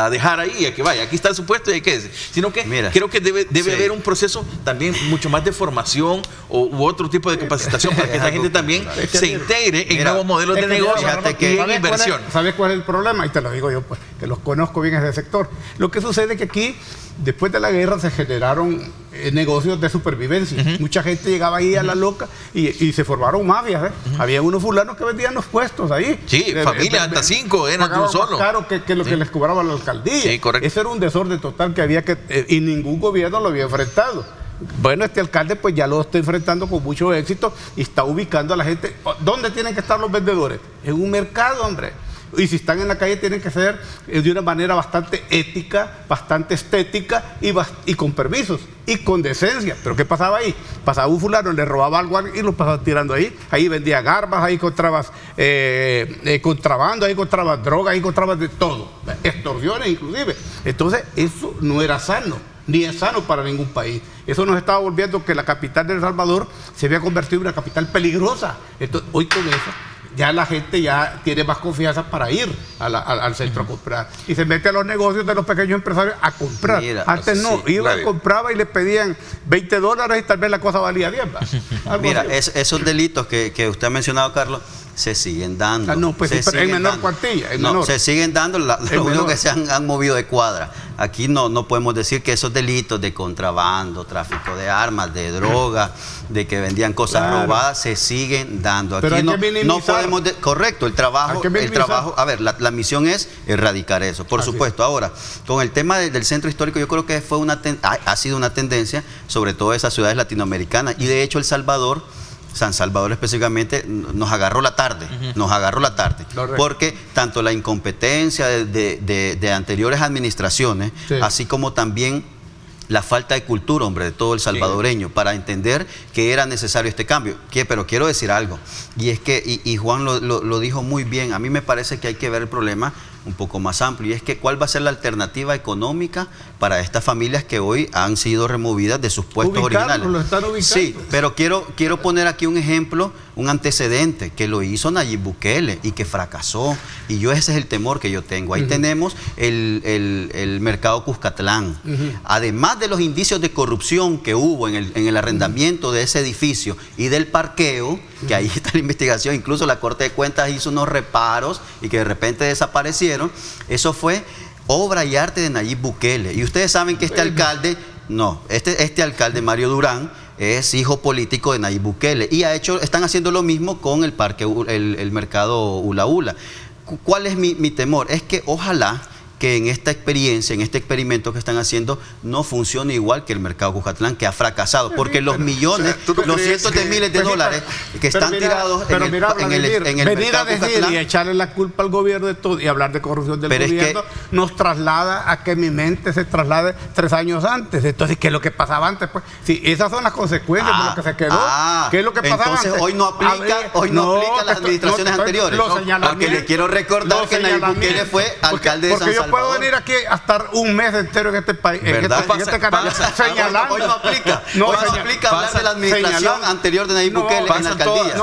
[SPEAKER 4] dejar ahí, a que vaya, aquí está el supuesto y hay que sino que creo que debe haber un proceso también mucho más de formación u otro tipo de capacitación para que esa gente también se integre en nuevos modelos de negocio y en inversión.
[SPEAKER 3] ¿Sabes cuál es el problema? Y te lo digo yo, pues, que los conozco bien ese sector. Lo que sucede es que aquí, después de la guerra, se generaron negocios de supervivencia. Mucha gente llegaba ahí a la loca y se formaron mafias. Había unos fulanos que vendían los puestos ahí.
[SPEAKER 4] Sí, familias, hasta 5 eran de un solo.
[SPEAKER 3] Claro que lo que les cobraba la alcaldía.
[SPEAKER 4] Sí, correcto.
[SPEAKER 3] Ese era un desorden total que había y ningún gobierno lo había enfrentado. Bueno, este alcalde pues ya lo está enfrentando con mucho éxito y está ubicando a la gente. ¿Dónde tienen que estar los vendedores? En un mercado, hombre. Y si están en la calle tienen que ser de una manera bastante ética, bastante estética y con permisos y con decencia. ¿Pero qué pasaba ahí? Pasaba un fulano, le robaba algo y lo pasaba tirando ahí. Ahí vendía garbas, ahí encontrabas contrabando, ahí encontrabas drogas, ahí encontrabas de todo. Extorsiones inclusive. Entonces eso no era sano, ni es sano para ningún país. Eso nos estaba volviendo que la capital de El Salvador se había convertido en una capital peligrosa. Entonces, hoy con eso ya la gente ya tiene más confianza para ir al centro a comprar. Y se mete a los negocios de los pequeños empresarios a comprar. Antes no, compraba y le pedían $20 y tal vez la cosa valía 10.
[SPEAKER 5] Esos delitos que usted ha mencionado, Carlos, se siguen dando.
[SPEAKER 3] No, pues en menor cuantía.
[SPEAKER 5] Se siguen dando, lo único que se han movido de cuadra. Aquí no podemos decir que esos delitos de contrabando, tráfico de armas, de droga, de que vendían cosas robadas, se siguen dando. Aquí no podemos... correcto, el trabajo, a ver, la misión es erradicar eso, por supuesto. Ahora, con el tema del centro histórico, yo creo que ha sido una tendencia, sobre todo esas ciudades latinoamericanas, y de hecho San Salvador específicamente nos agarró la tarde, porque tanto la incompetencia de anteriores administraciones, así como también la falta de cultura, hombre, de todo el salvadoreño, para entender que era necesario este cambio. Pero quiero decir algo, y es que, y Juan lo dijo muy bien, a mí me parece que hay que ver el problema un poco más amplio, y es que cuál va a ser la alternativa económica para estas familias que hoy han sido removidas de sus puestos originales.
[SPEAKER 3] Lo están ubicando.
[SPEAKER 5] Sí, pero quiero poner aquí un ejemplo, un antecedente que lo hizo Nayib Bukele y que fracasó, y ese es el temor que yo tengo. Ahí tenemos el mercado Cuscatlán. Además de los indicios de corrupción que hubo en el arrendamiento de ese edificio y del parqueo, que ahí está la investigación, incluso la Corte de Cuentas hizo unos reparos y que de repente desaparecieron. Eso fue obra y arte de Nayib Bukele. Y ustedes saben que este alcalde, Mario Durán, es hijo político de Nayib Bukele y están haciendo lo mismo con el parque, el mercado Ula Ula. ¿cuál es mi temor? Es que ojalá que en esta experiencia, en este experimento que están haciendo, no funcione igual que el mercado Cuscatlán, que ha fracasado, porque los millones, los cientos de miles de dólares que están tirados en el
[SPEAKER 3] mercado
[SPEAKER 5] Cuscatlán,
[SPEAKER 3] y echarle la culpa al gobierno de todo y hablar de corrupción del gobierno nos traslada a que mi mente se traslade 3 años antes. Entonces, ¿qué es lo que pasaba antes? Pues, sí, esas son las consecuencias de lo que se quedó. ¿Qué es lo que pasaba
[SPEAKER 5] entonces,
[SPEAKER 3] antes?
[SPEAKER 5] Hoy no aplica las administraciones anteriores. Porque le quiero recordar que Nayib Bukele fue alcalde de San Salvador.
[SPEAKER 3] Puedo venir aquí a estar un mes entero en este país, en este canal, señalando.
[SPEAKER 5] Hoy no aplica. Hoy no aplica hablar de la administración anterior de Nayib Bukele en la alcaldía.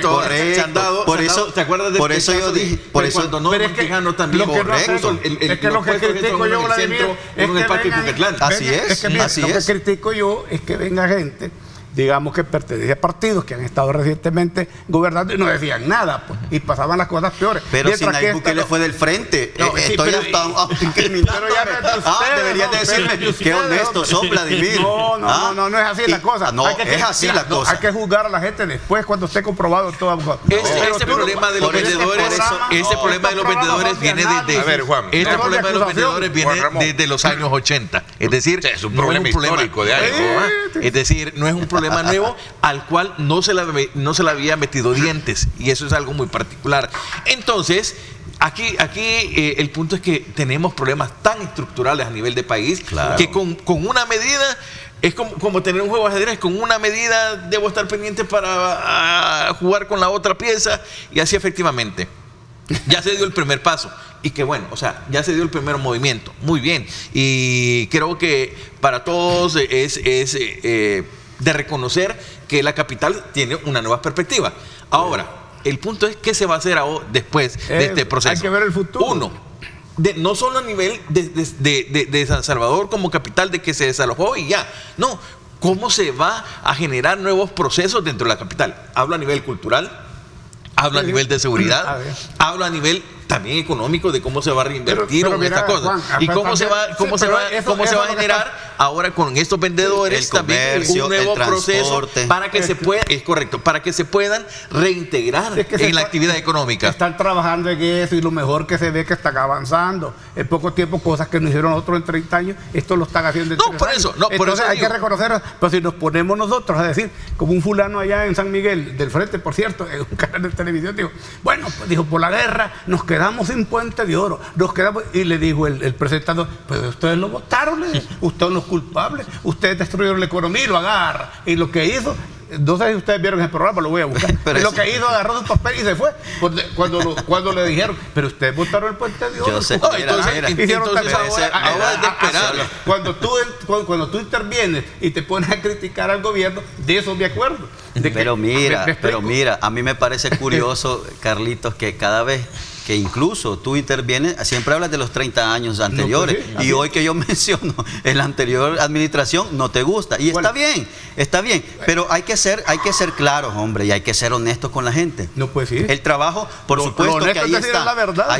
[SPEAKER 4] Correcto.
[SPEAKER 5] Por eso,
[SPEAKER 4] ¿te acuerdas de
[SPEAKER 5] por eso yo dije, por eso
[SPEAKER 4] cuando no Montejano también?
[SPEAKER 3] Correcto. Es que lo que critico yo, Vladimir, es que critico yo es que venga gente, digamos, que pertenece a partidos que han estado recientemente gobernando y no decían nada, pues, y pasaban las cosas peores.
[SPEAKER 5] Pero si Nayib Bukele fue del frente, estoy hasta incriminando. Deberías decirme qué honesto son, Vladimir.
[SPEAKER 3] No es así la cosa.
[SPEAKER 5] No, es así la cosa.
[SPEAKER 3] Hay que juzgar a la gente después cuando esté comprobado todo.
[SPEAKER 4] Este problema de los vendedores viene desde...
[SPEAKER 2] A ver, Juan.
[SPEAKER 4] Este problema de los vendedores viene desde los años 80. Es decir,
[SPEAKER 2] es un problema histórico de años.
[SPEAKER 4] Es decir, no es un problema nuevo al cual no se le había metido dientes, y eso es algo muy particular. Entonces, aquí el punto es que tenemos problemas tan estructurales a nivel de país, que con una medida es como tener un juego de ajedrez. Con una medida debo estar pendiente para jugar con la otra pieza, y así efectivamente. Ya se dio el primer paso, y que bueno, o sea, ya se dio el primer movimiento, muy bien, y creo que para todos es de reconocer que la capital tiene una nueva perspectiva. Ahora, el punto es qué se va a hacer después de este proceso.
[SPEAKER 3] Hay que ver el futuro.
[SPEAKER 4] Uno, no solo a nivel de San Salvador como capital, de que se desalojó y ya, no, cómo se va a generar nuevos procesos dentro de la capital. Hablo a nivel cultural, hablo a nivel de seguridad, hablo a nivel también económico, de cómo se va a reinvertir en esta cosa, y cómo se va a generar ahora con estos vendedores también un nuevo proceso para que se pueda, para que se puedan reintegrar en la actividad económica.
[SPEAKER 3] Están trabajando en eso, y lo mejor que se ve que están avanzando en poco tiempo, cosas que no hicieron otros en 30 años, esto lo están haciendo en 3 años. Entonces hay que reconocer, pues si nos ponemos nosotros a decir, como un fulano allá en San Miguel del Frente, por cierto, en un canal de televisión, dijo, bueno, pues dijo, por la guerra nos quedamos sin Puente de Oro, y le dijo el presentador, pues ustedes lo votaron, ustedes son los culpables, ustedes destruyeron la economía y lo agarra, y lo que hizo, no sé si ustedes vieron el programa, lo voy a buscar, lo que hizo, agarró su papel y se fue, cuando le dijeron, pero ustedes votaron el Puente de Oro.
[SPEAKER 5] Yo sé,
[SPEAKER 3] entonces ahora es de esperar. Cuando tú intervienes y te pones a criticar al gobierno, de eso me acuerdo.
[SPEAKER 5] Pero mira, a mí me parece curioso, Carlitos, que cada vez que incluso tú intervienes, siempre hablas de los 30 años anteriores, y hoy que yo menciono en la anterior administración no te gusta, y está bien, pero hay que ser claros, hombre, y hay que ser honestos con la gente.
[SPEAKER 3] No puede ser.
[SPEAKER 5] El trabajo, por supuesto que ahí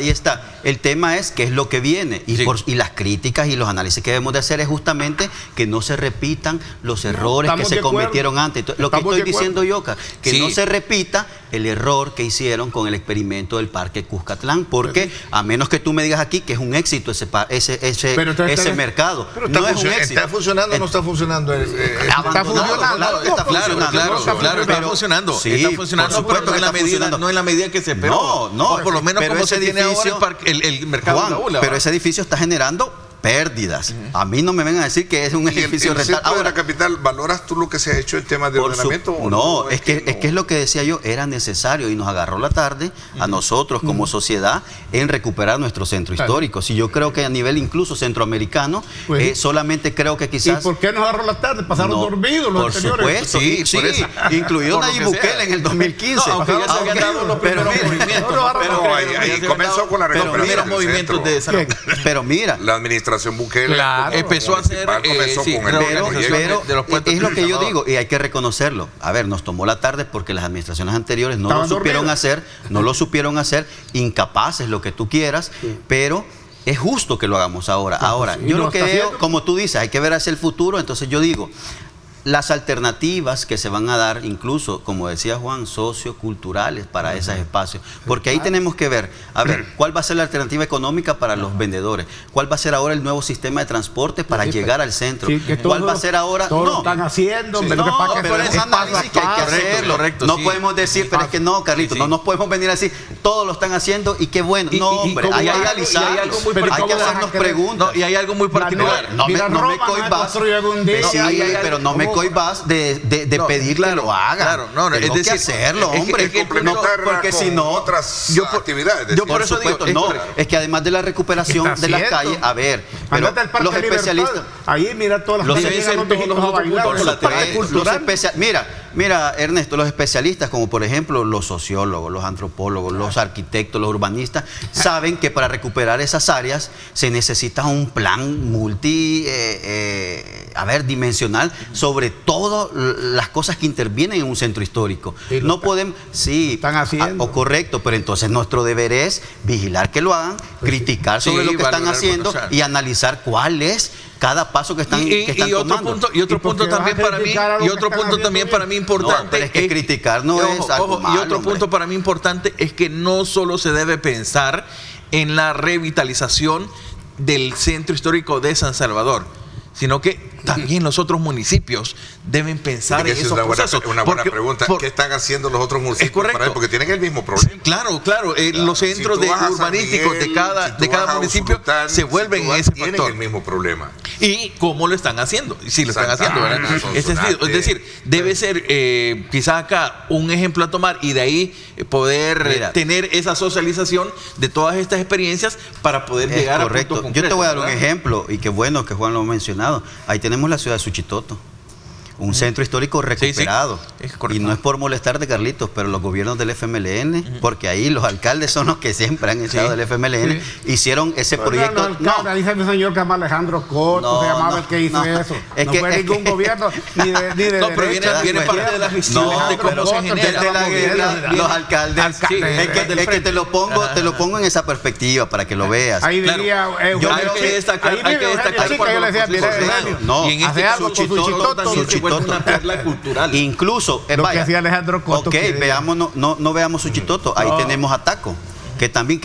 [SPEAKER 5] está. El tema es qué es lo que viene, y las críticas y los análisis que debemos de hacer es justamente que no se repitan los errores que se cometieron antes. Lo que estoy diciendo yo, que no se repita el error que hicieron con el experimento del Parque Cuscatlán, porque a menos que tú me digas aquí que es un éxito ese mercado,
[SPEAKER 6] pero
[SPEAKER 5] no es un éxito.
[SPEAKER 6] ¿Está funcionando o no está funcionando?
[SPEAKER 5] Está funcionando.
[SPEAKER 4] Está funcionando. Sí, está funcionando, pero no en la medida que se esperó.
[SPEAKER 5] No,
[SPEAKER 4] por lo menos como se tiene ahora el mercado.
[SPEAKER 5] Juan, pero ese edificio está generando pérdidas. A mí no me vengan a decir que es un edificio
[SPEAKER 2] rentable. Ahora, la capital, ¿valoras tú lo que se ha hecho en temas de ordenamiento?
[SPEAKER 5] No, es que es lo que decía yo, era necesario, y nos agarró la tarde a nosotros como sociedad en recuperar nuestro centro histórico. Si yo creo que a nivel incluso centroamericano, solamente creo que quizás...
[SPEAKER 3] ¿Y por qué nos agarró la tarde? ¿Pasaron dormidos los anteriores?
[SPEAKER 5] Por supuesto, incluido Nayib Bukele en el 2015.
[SPEAKER 4] Aunque ya se habían dado los primeros movimientos.
[SPEAKER 2] Ahí comenzó con la recuperación del centro.
[SPEAKER 5] Pero mira,
[SPEAKER 2] la administración Bukele
[SPEAKER 4] empezó a hacer
[SPEAKER 5] pero es lo que yo digo, y hay que reconocerlo. A ver, nos tomó la tarde porque las administraciones anteriores no lo supieron hacer, incapaces, lo que tú quieras, pero es justo que lo hagamos ahora. Ahora, yo lo que veo, como tú dices, hay que ver hacia el futuro. Entonces yo digo, las alternativas que se van a dar, incluso, como decía Juan, socioculturales para esos espacios. Porque ahí tenemos que ver, a ver, ¿cuál va a ser la alternativa económica para los vendedores? ¿Cuál va a ser ahora el nuevo sistema de transporte para llegar al centro?
[SPEAKER 3] Sí,
[SPEAKER 5] ¿Cuál va a ser ahora?
[SPEAKER 3] Todos lo están haciendo.
[SPEAKER 5] Sí,
[SPEAKER 3] pero
[SPEAKER 5] no,
[SPEAKER 3] que
[SPEAKER 5] pero es análisis que hay que hacerlo.
[SPEAKER 4] Correcto,
[SPEAKER 5] no
[SPEAKER 4] sí.
[SPEAKER 5] podemos decir, pero es que no, Carlitos, no nos podemos venir así, todos lo están haciendo y qué bueno. No, hombre, hay que analizar,
[SPEAKER 4] hay algo muy
[SPEAKER 5] hay que
[SPEAKER 4] particular.
[SPEAKER 5] hacernos preguntas.
[SPEAKER 4] No, y hay algo muy particular.
[SPEAKER 5] No me cohibas, pero no me cohibas de pedir que lo haga.
[SPEAKER 4] Claro, no,
[SPEAKER 5] tengo que hacerlo, hombre.
[SPEAKER 2] Porque si no, otras actividades.
[SPEAKER 4] Yo por eso digo,
[SPEAKER 5] no, es que además de la recuperación de las calles, a ver, pero los especialistas,
[SPEAKER 3] ahí mira todas las
[SPEAKER 5] mira, Ernesto, los especialistas, como por ejemplo los sociólogos, los antropólogos, los arquitectos, los urbanistas, saben que para recuperar esas áreas se necesita un plan dimensional sobre todas las cosas que intervienen en un centro histórico. No podemos,
[SPEAKER 3] están haciendo.
[SPEAKER 5] Correcto, pero entonces nuestro deber es vigilar que lo hagan, criticar sobre lo que están haciendo y analizar cuál es cada paso que están tomando.
[SPEAKER 4] Y otro punto también para mí importante.
[SPEAKER 5] No, pero es que criticar no es algo malo,
[SPEAKER 4] y otro punto para mí importante es que no solo se debe pensar en la revitalización del centro histórico de San Salvador, sino que también los otros municipios deben pensar en esos procesos.
[SPEAKER 2] Una buena pregunta. ¿Qué están haciendo los otros municipios para él? Porque tienen el mismo problema.
[SPEAKER 4] Sí, claro. Los centros urbanísticos de cada municipio se vuelven en ese factor.
[SPEAKER 2] Tienen el mismo problema.
[SPEAKER 4] ¿Y cómo lo están haciendo? Sí, lo están haciendo, ¿verdad? Es decir, debe ser quizás acá un ejemplo a tomar y de ahí poder tener esa socialización de todas estas experiencias para poder llegar a puntos concretos.
[SPEAKER 5] Yo te voy a dar un ejemplo, y qué bueno que Juan lo ha mencionado. Ahí tenemos la ciudad de Suchitoto, un centro histórico recuperado.
[SPEAKER 4] Sí,
[SPEAKER 5] y no es por molestarte, Carlitos, pero los gobiernos del FMLN, porque ahí los alcaldes son los que siempre han estado del FMLN, hicieron ese proyecto.
[SPEAKER 3] Dice el señor que llama Alejandro Coto, se llamaba el que hizo eso.
[SPEAKER 5] Es
[SPEAKER 3] no
[SPEAKER 5] que
[SPEAKER 3] fue ningún gobierno ni de
[SPEAKER 4] no, pero viene parte de la gestión de cómo se genera.
[SPEAKER 5] Desde la guerra, los alcaldes. Es que te lo pongo en esa perspectiva para que lo veas.
[SPEAKER 3] Ahí diría
[SPEAKER 4] hay que destacar.
[SPEAKER 3] Yo le decía, mira,
[SPEAKER 5] no,
[SPEAKER 4] y en
[SPEAKER 3] hace algo con Suchitoto.
[SPEAKER 4] Una perla cultural.
[SPEAKER 5] Incluso,
[SPEAKER 3] lo que hacía Alejandro Coto.
[SPEAKER 5] Veamos, no veamos Suchitoto. Ahí tenemos a Taco, que también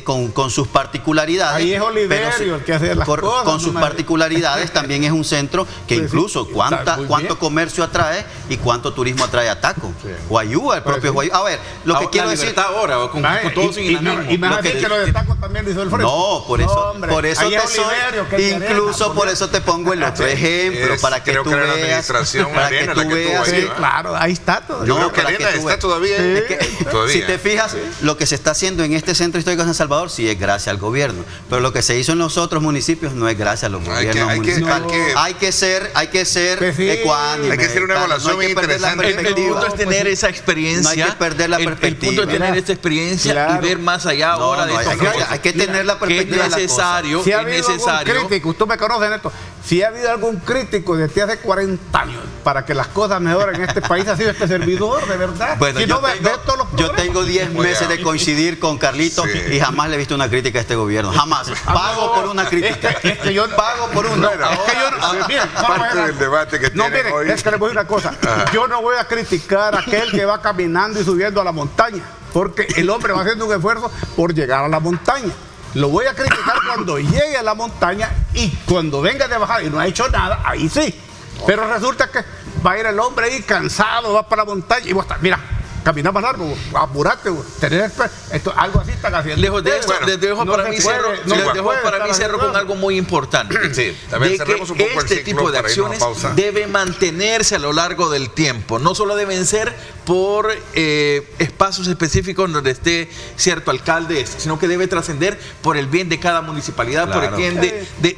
[SPEAKER 5] con sus particularidades.
[SPEAKER 3] Ahí es Oliverio el que hace las cosas.
[SPEAKER 5] Con sus particularidades también es un centro que incluso cuánto comercio atrae y cuánto turismo atrae a Taco. Guayúa, el propio Guayúa. A ver, lo que quiero decir
[SPEAKER 4] ahora, con todo sin
[SPEAKER 3] y me vas a decir que lo de Taco también hizo el frente.
[SPEAKER 5] No, por eso te pongo el otro ejemplo para que tú veas.
[SPEAKER 3] Sí, claro, ahí está todo.
[SPEAKER 2] Yo creo que Arena está todavía.
[SPEAKER 5] Si te fijas, lo que se está haciendo en este centro histórico de San Salvador sí es gracias al gobierno, pero lo que se hizo en los otros municipios no es gracias a los gobiernos municipales. Hay que ser ecuánime.
[SPEAKER 2] Hay que hacer una evaluación muy interesante.
[SPEAKER 4] El punto es tener esa experiencia.
[SPEAKER 5] No hay que perder la perspectiva.
[SPEAKER 4] El punto es tener esa experiencia y ver más allá ahora de esto.
[SPEAKER 5] Hay que tener la perspectiva.
[SPEAKER 4] Es necesario.
[SPEAKER 3] Si ha habido algún crítico, usted me conoce en esto, si ha habido algún crítico desde hace 40 años para que las cosas mejoren en este país, ha sido este servidor, de verdad.
[SPEAKER 5] Bueno, yo tengo 10 meses de coincidir con Carlitos y jamás le he visto una crítica a este gobierno. Jamás. Pago por una crítica.
[SPEAKER 3] Es que yo pago por una.
[SPEAKER 2] Parte del debate que tienen hoy.
[SPEAKER 3] Es que le voy a decir una cosa. Yo no voy a criticar a aquel que va caminando y subiendo a la montaña, porque el hombre va haciendo un esfuerzo por llegar a la montaña. Lo voy a criticar cuando llegue a la montaña y cuando venga de bajar y no ha hecho nada, ahí sí. Pero resulta que va a ir el hombre ahí cansado, va para la montaña y vos estás, mira, camina más largo, apurate, algo así están haciendo.
[SPEAKER 4] Lejos de esto, les dejo para mí cerro con algo muy importante.
[SPEAKER 2] Sí, también cerremos un poco
[SPEAKER 4] este tipo de acciones deben mantenerse a lo largo del tiempo. No solo deben ser por espacios específicos donde esté cierto alcalde, sino que debe trascender por el bien de cada municipalidad, por el bien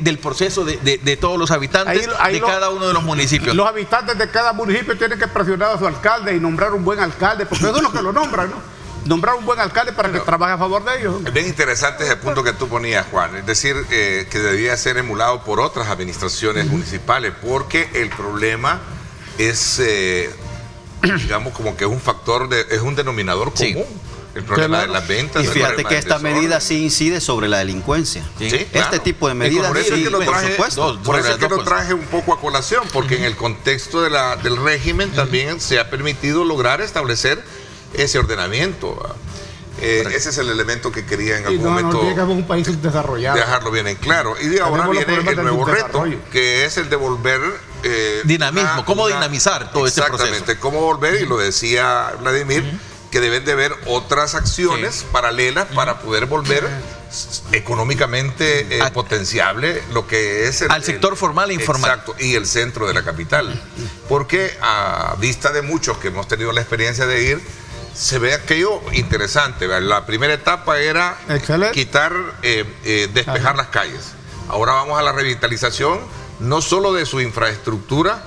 [SPEAKER 4] del proceso de todos los habitantes de cada uno de los municipios.
[SPEAKER 3] Los habitantes de cada municipio tienen que presionar a su alcalde y nombrar un buen alcalde, porque eso es lo que lo nombran, ¿no? Nombrar un buen alcalde para que trabaje a favor de ellos.
[SPEAKER 2] Es bien interesante ese punto que tú ponías, Juan, es decir, que debía ser emulado por otras administraciones municipales, porque el problema es, digamos, como que es un factor, es un denominador común. el problema de las ventas.
[SPEAKER 5] Y
[SPEAKER 2] el
[SPEAKER 5] fíjate
[SPEAKER 2] problema
[SPEAKER 5] que
[SPEAKER 2] del
[SPEAKER 5] esta
[SPEAKER 2] desorden.
[SPEAKER 5] medida sí incide sobre la delincuencia.
[SPEAKER 2] Sí,
[SPEAKER 5] Este
[SPEAKER 2] claro.
[SPEAKER 5] tipo de medidas
[SPEAKER 2] Por eso es
[SPEAKER 5] sí,
[SPEAKER 2] que lo
[SPEAKER 5] por
[SPEAKER 2] traje,
[SPEAKER 5] supuesto.
[SPEAKER 2] por eso es que lo traje un poco a colación, porque en el contexto del régimen también se ha permitido lograr establecer ese ordenamiento. Ese es el elemento que quería en algún momento
[SPEAKER 3] somos un país subdesarrollado.
[SPEAKER 2] dejarlo bien en claro. Y de ahora
[SPEAKER 3] Tenemos los
[SPEAKER 2] viene
[SPEAKER 3] problemas
[SPEAKER 2] el
[SPEAKER 3] del
[SPEAKER 2] nuevo reto,
[SPEAKER 3] subdesarrollo.
[SPEAKER 2] que es el de volver...
[SPEAKER 4] Dinamismo, cómo dinamizar todo este proceso.
[SPEAKER 2] Exactamente, cómo volver, y lo decía Vladimir, que deben de haber otras acciones paralelas para poder volver económicamente potenciable lo que es
[SPEAKER 4] al sector formal e informal.
[SPEAKER 2] Exacto, y el centro de la capital. Porque a vista de muchos que hemos tenido la experiencia de ir, se ve aquello interesante. La primera etapa era quitar, despejar las calles. Ahora vamos a la revitalización, no solo de su infraestructura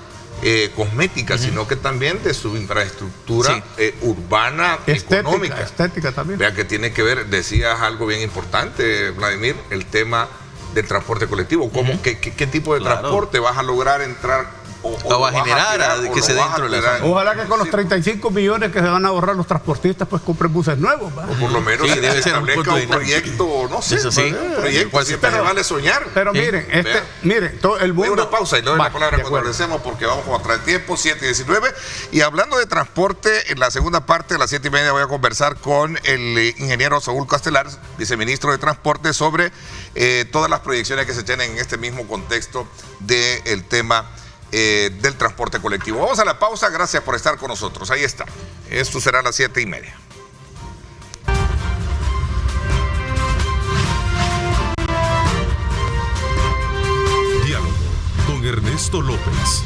[SPEAKER 2] cosmética, sino que también de su infraestructura urbana, económica.
[SPEAKER 3] Estética también.
[SPEAKER 2] Vean que tiene que ver, decías algo bien importante, Vladimir, el tema del transporte colectivo. ¿Cómo, qué tipo de transporte vas a lograr entrar?
[SPEAKER 4] O va a generar que se dentro de la zona.
[SPEAKER 3] Ojalá que con los 35 millones que se van a ahorrar los transportistas, pues compren buses nuevos. ¿Va?
[SPEAKER 2] O por lo menos
[SPEAKER 4] sí, debe ser un
[SPEAKER 2] proyecto, no sé,
[SPEAKER 4] eso sí,
[SPEAKER 2] un proyecto, siempre se vale soñar.
[SPEAKER 3] Pero miren, todo el mundo...
[SPEAKER 2] Voy a una pausa y le doy la palabra cuando regresemos, porque vamos contra el tiempo, 7:19. Y hablando de transporte, en la segunda parte, a las 7:30, voy a conversar con el ingeniero Saúl Castelar, viceministro de Transporte, sobre todas las proyecciones que se tienen en este mismo contexto del tema del transporte colectivo. Vamos a la pausa, gracias por estar con nosotros. Ahí está. Esto será a las 7:30.
[SPEAKER 1] Diálogo con Ernesto López.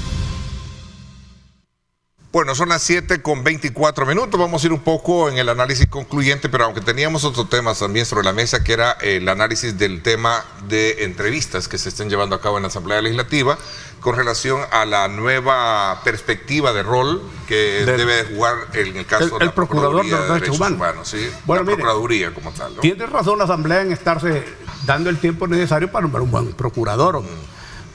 [SPEAKER 2] Bueno, son las 7:24. Vamos a ir un poco en el análisis concluyente, pero aunque teníamos otros temas también sobre la mesa, que era el análisis del tema de entrevistas que se estén llevando a cabo en la Asamblea Legislativa con relación a la nueva perspectiva de rol que debe jugar en el caso de la
[SPEAKER 3] Procurador de los Derechos
[SPEAKER 2] Humanos.
[SPEAKER 3] Humanos.
[SPEAKER 2] ¿Sí?
[SPEAKER 3] Bueno,
[SPEAKER 2] la Procuraduría como tal, ¿no?
[SPEAKER 3] Tiene razón la Asamblea en estarse dando el tiempo necesario para nombrar un buen procurador.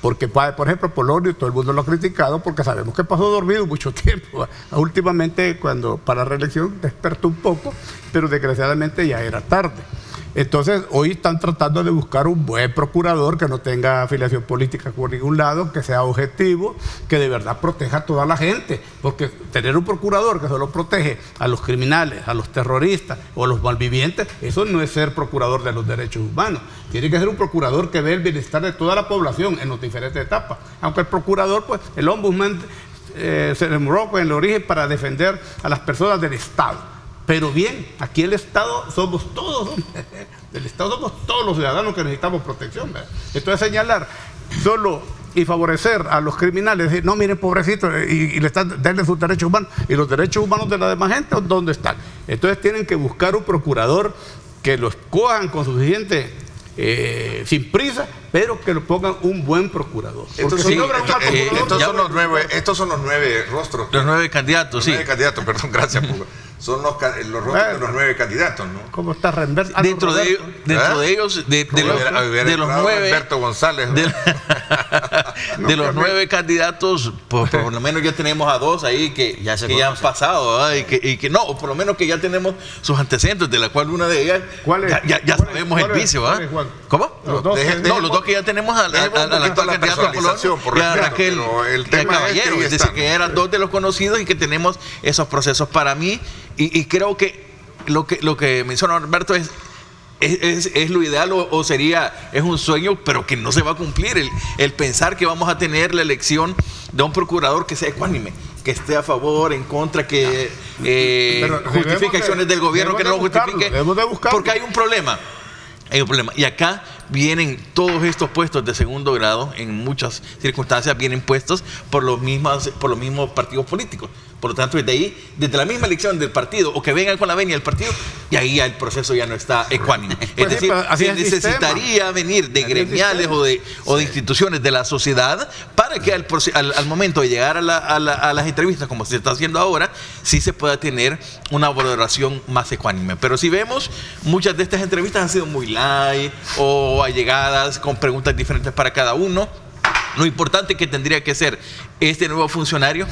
[SPEAKER 3] Porque, por ejemplo, Polonio, todo el mundo lo ha criticado porque sabemos que pasó dormido mucho tiempo. Últimamente, cuando para reelección, despertó un poco, pero desgraciadamente ya era tarde. Entonces, hoy están tratando de buscar un buen procurador que no tenga afiliación política por ningún lado, que sea objetivo, que de verdad proteja a toda la gente. Porque tener un procurador que solo protege a los criminales, a los terroristas o a los malvivientes, eso no es ser procurador de los derechos humanos. Tiene que ser un procurador que ve el bienestar de toda la población en las diferentes etapas. Aunque el procurador, pues, el ombudsman se demoró en el origen para defender a las personas del Estado. Pero bien, aquí el Estado somos todos, del Estado somos todos los ciudadanos que necesitamos protección, ¿verdad? Entonces señalar solo y favorecer a los criminales, decir, no, miren, pobrecitos, y le están dando sus derechos humanos, y los derechos humanos de la demás gente, ¿dónde están? Entonces tienen que buscar un procurador que los cojan con suficiente, sin prisa, pero que lo pongan un buen procurador.
[SPEAKER 2] Estos son los 9 rostros.
[SPEAKER 4] Los 9 candidatos,
[SPEAKER 2] los 9 candidatos, perdón, gracias. Son los rostros de los 9 candidatos, ¿no?
[SPEAKER 3] ¿Cómo está Renberto?
[SPEAKER 4] Dentro de ellos, de los 9...
[SPEAKER 2] Alberto González.
[SPEAKER 4] De los 9 candidatos, por lo menos ya tenemos a 2 ahí que ya han pasado, ¿verdad? y que no, o por lo menos que ya tenemos sus antecedentes, de la cual una de ellas ya sabemos el vicio, ¿verdad? ¿Cómo? Los dos que ya tenemos al actual candidato Polonio y a Raquel Caballero, es decir, que eran 2 de los conocidos y que tenemos esos procesos. Para mí, y creo que lo que menciona Alberto es lo ideal o sería, es un sueño, pero que no se va a cumplir, el pensar que vamos a tener la elección de un procurador que sea ecuánime, que esté a favor, en contra, que justifique acciones del gobierno, que no lo justifique, porque hay un problema. Y acá vienen todos estos puestos de segundo grado, en muchas circunstancias vienen puestos por los mismos partidos políticos. Por lo tanto, desde la misma elección del partido, o que vengan con la venia del partido, y ahí ya el proceso ya no está ecuánime. Es decir, se necesitaría venir de gremiales o de instituciones de la sociedad para que al momento de llegar a las entrevistas, como se está haciendo ahora, sí se pueda tener una valoración más ecuánime. Pero si vemos, muchas de estas entrevistas han sido muy light o allegadas, con preguntas diferentes para cada uno. Lo importante que tendría que ser este nuevo funcionario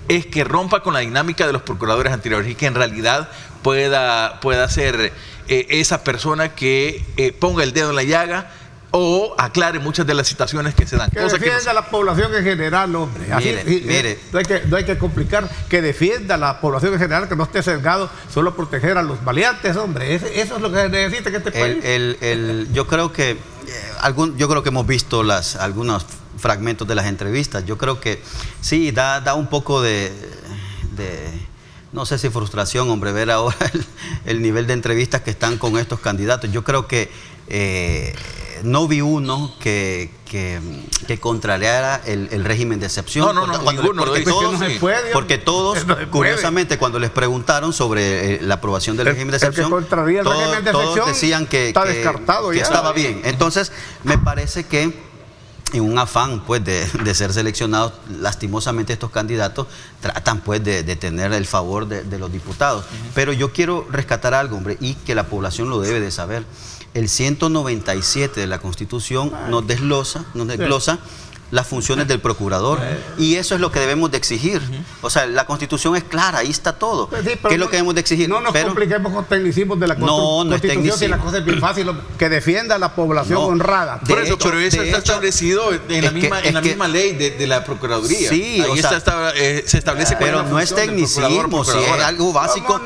[SPEAKER 4] es que rompa con la dinámica de los procuradores anteriores y que en realidad pueda ser esa persona que ponga el dedo en la llaga o aclare muchas de las situaciones que se dan.
[SPEAKER 3] Que defienda a la población en general, hombre. Así,
[SPEAKER 5] Mire.
[SPEAKER 3] No hay que complicar. Que defienda a la población en general, que no esté sesgado solo a proteger a los maleantes, hombre. Eso es lo que se necesita en este país.
[SPEAKER 5] Yo creo que hemos visto algunos fragmentos de las entrevistas. Yo creo que sí, da un poco de no sé si frustración, hombre, ver ahora el nivel de entrevistas que están con estos candidatos. Yo creo que no vi uno que contrariara el régimen de excepción. Porque todos, curiosamente, cuando les preguntaron sobre la aprobación del régimen de excepción, todos decían que
[SPEAKER 3] descartado
[SPEAKER 5] que estaba bien. Entonces, me parece que en un afán pues de ser seleccionados, lastimosamente estos candidatos tratan pues de tener el favor de los diputados. Pero yo quiero rescatar algo, hombre, y que la población lo debe de saber. El 197 de la Constitución nos desglosa las funciones del procurador, y eso es lo que debemos de exigir. O sea, la Constitución es clara, ahí está todo. ¿Qué es lo que debemos de exigir?
[SPEAKER 3] No nos compliquemos con tecnicismos de la Constitución, si la cosa es bien fácil, que defienda a la población honrada.
[SPEAKER 4] Pero eso está establecido en la misma ley de la Procuraduría.
[SPEAKER 5] Sí,
[SPEAKER 4] ahí se establece.
[SPEAKER 5] Pero no es tecnicismo, si es algo básico.